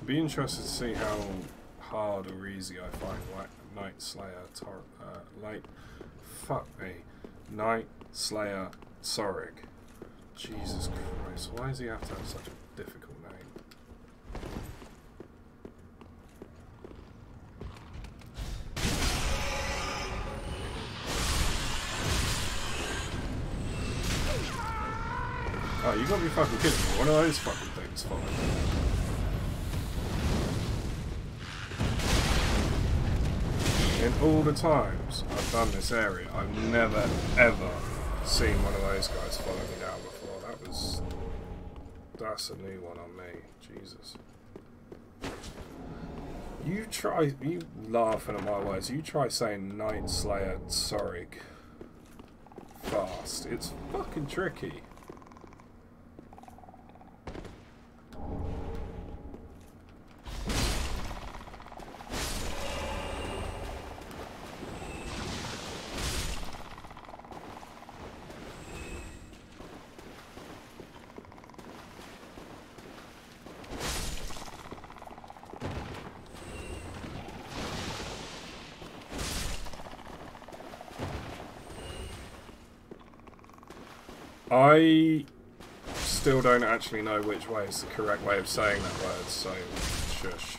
Be interested to see how hard or easy I find Night Slayer Night Slayer Sorrig. Jesus Christ, why does he have to have such a difficult name? Oh, you gotta be fucking kidding me. One of those fucking things following me. In all the times I've done this area, I've never ever seen one of those guys follow me down before. That's a new one on me. Jesus. You laughing at my words, you try saying Night Slayer Sorrig fast. It's fucking tricky. I still don't actually know which way is the correct way of saying that word, so shush.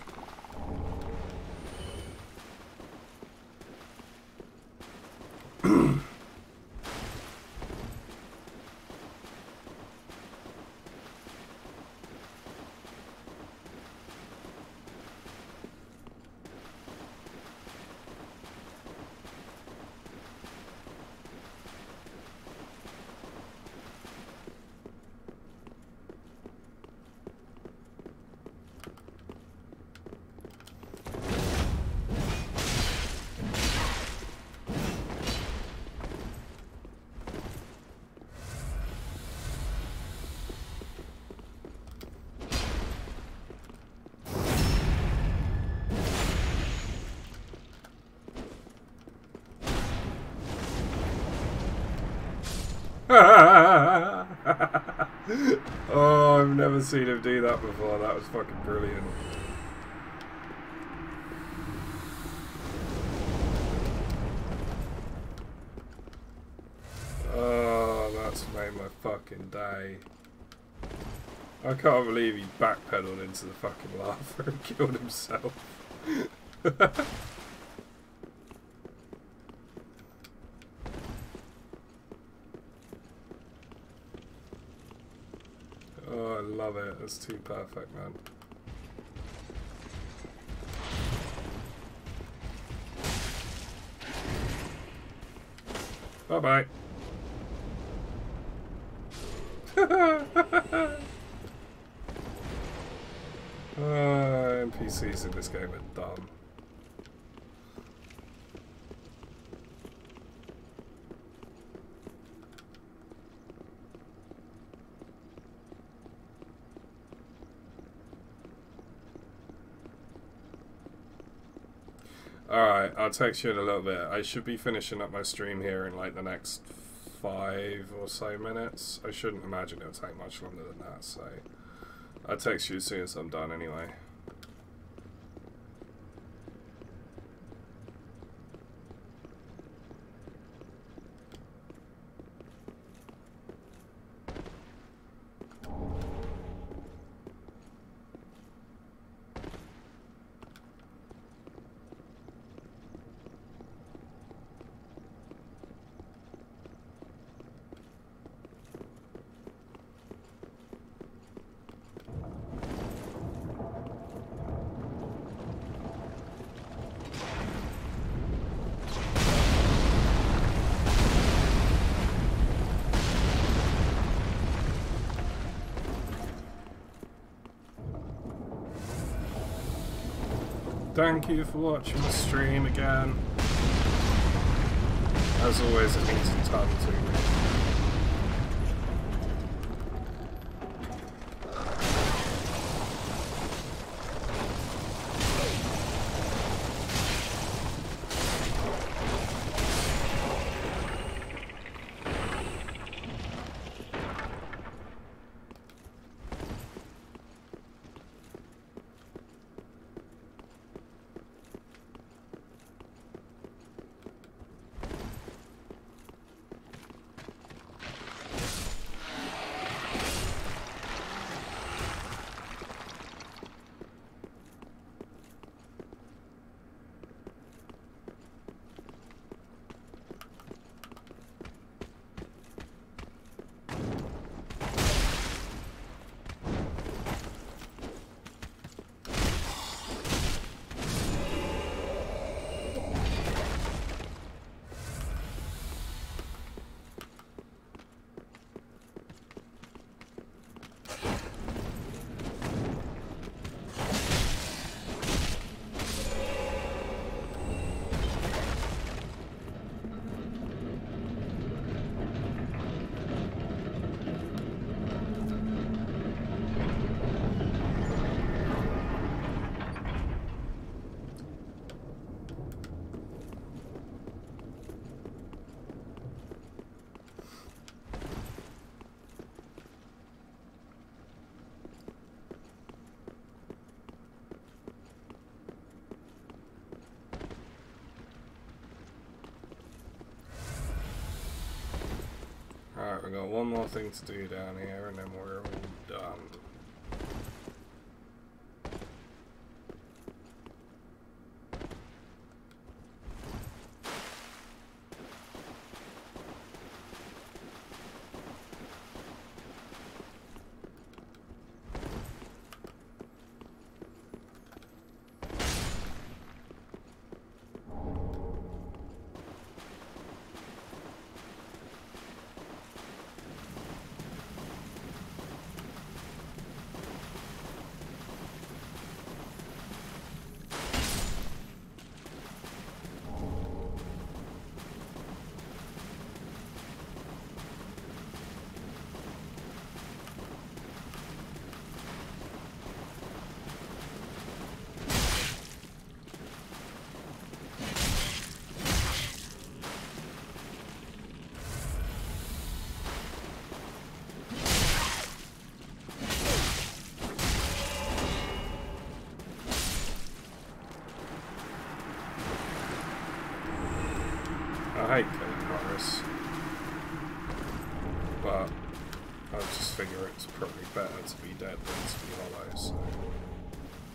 Oh, I've never seen him do that before. That was fucking brilliant. Oh, that's made my fucking day. I can't believe he backpedaled into the fucking lava and killed himself. Oh, I love it. That's too perfect, man. Bye-bye. NPCs in this game are dumb. Alright, I'll text you in a little bit. I should be finishing up my stream here in like the next 5 or so minutes. I shouldn't imagine it'll take much longer than that, so I'll text you as soon as I'm done anyway. Thank you for watching the stream again. As always, it means a ton to me. Alright, we've got one more thing to do down here and then we're all done. I hate killing Horus, but I just figure it's probably better to be dead than to be hollow, so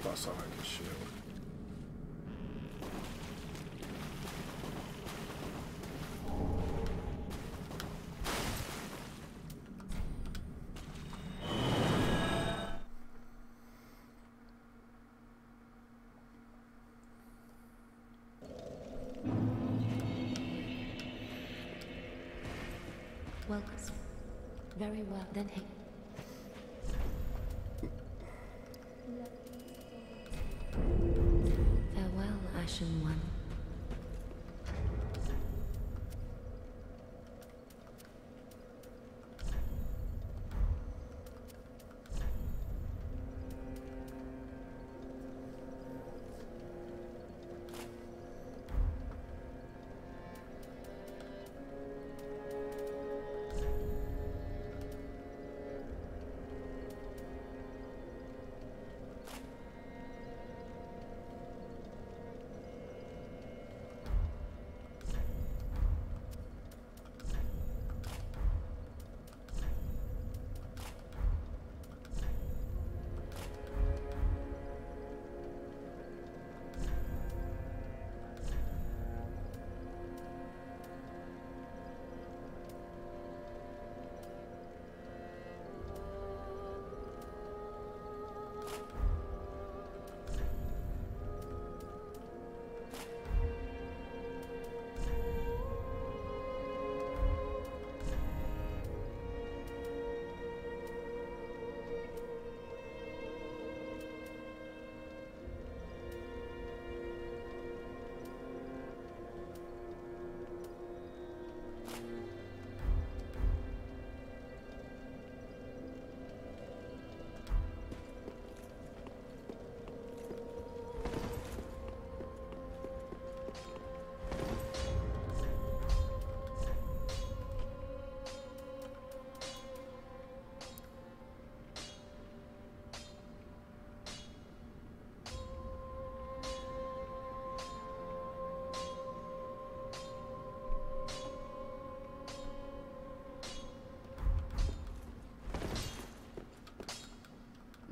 plus I like his shield. Welcome. Very well, then hey. Farewell, Ashen One.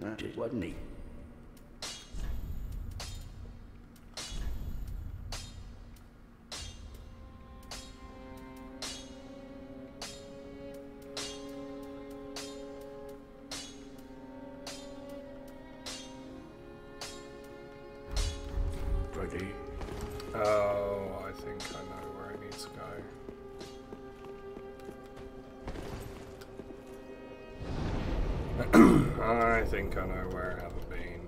It wasn't he. Ready? Oh, I think I know where I need to go. I think I know where I haven't been.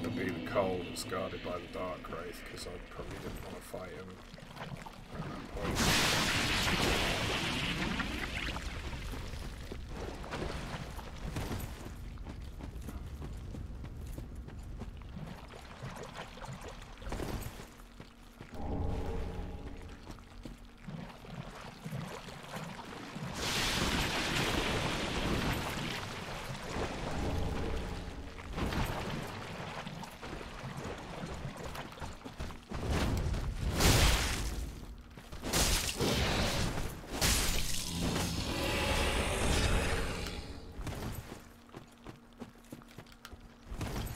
It'll be the Cole that's guarded by the Dark Wraith, because I probably didn't want to fight him at that point.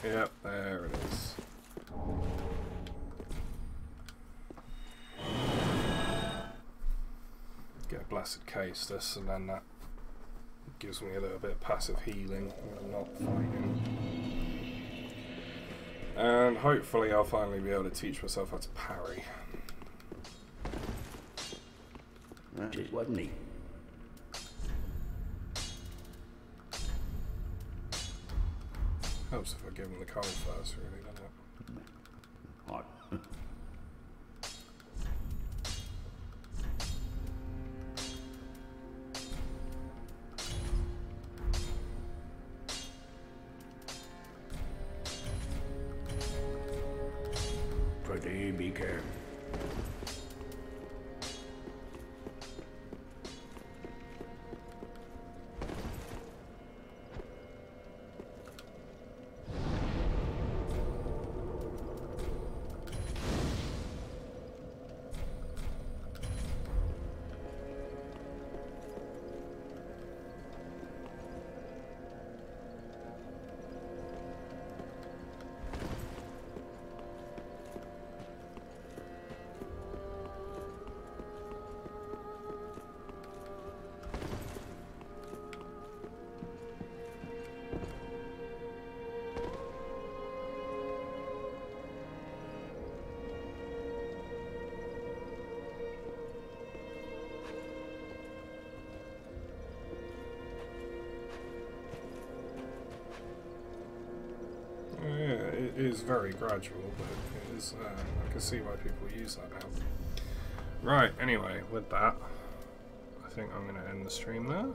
Yep, there it is. Get a Blessed Case this, and then that gives me a little bit of passive healing when I'm not fighting. And hopefully I'll finally be able to teach myself how to parry. It wasn't he. Helps if I give him the cold first, really, doesn't it? Hot. Pretty be careful. It is very gradual, but it is, I can see why people use that now. Right, anyway, with that, I think I'm going to end the stream there.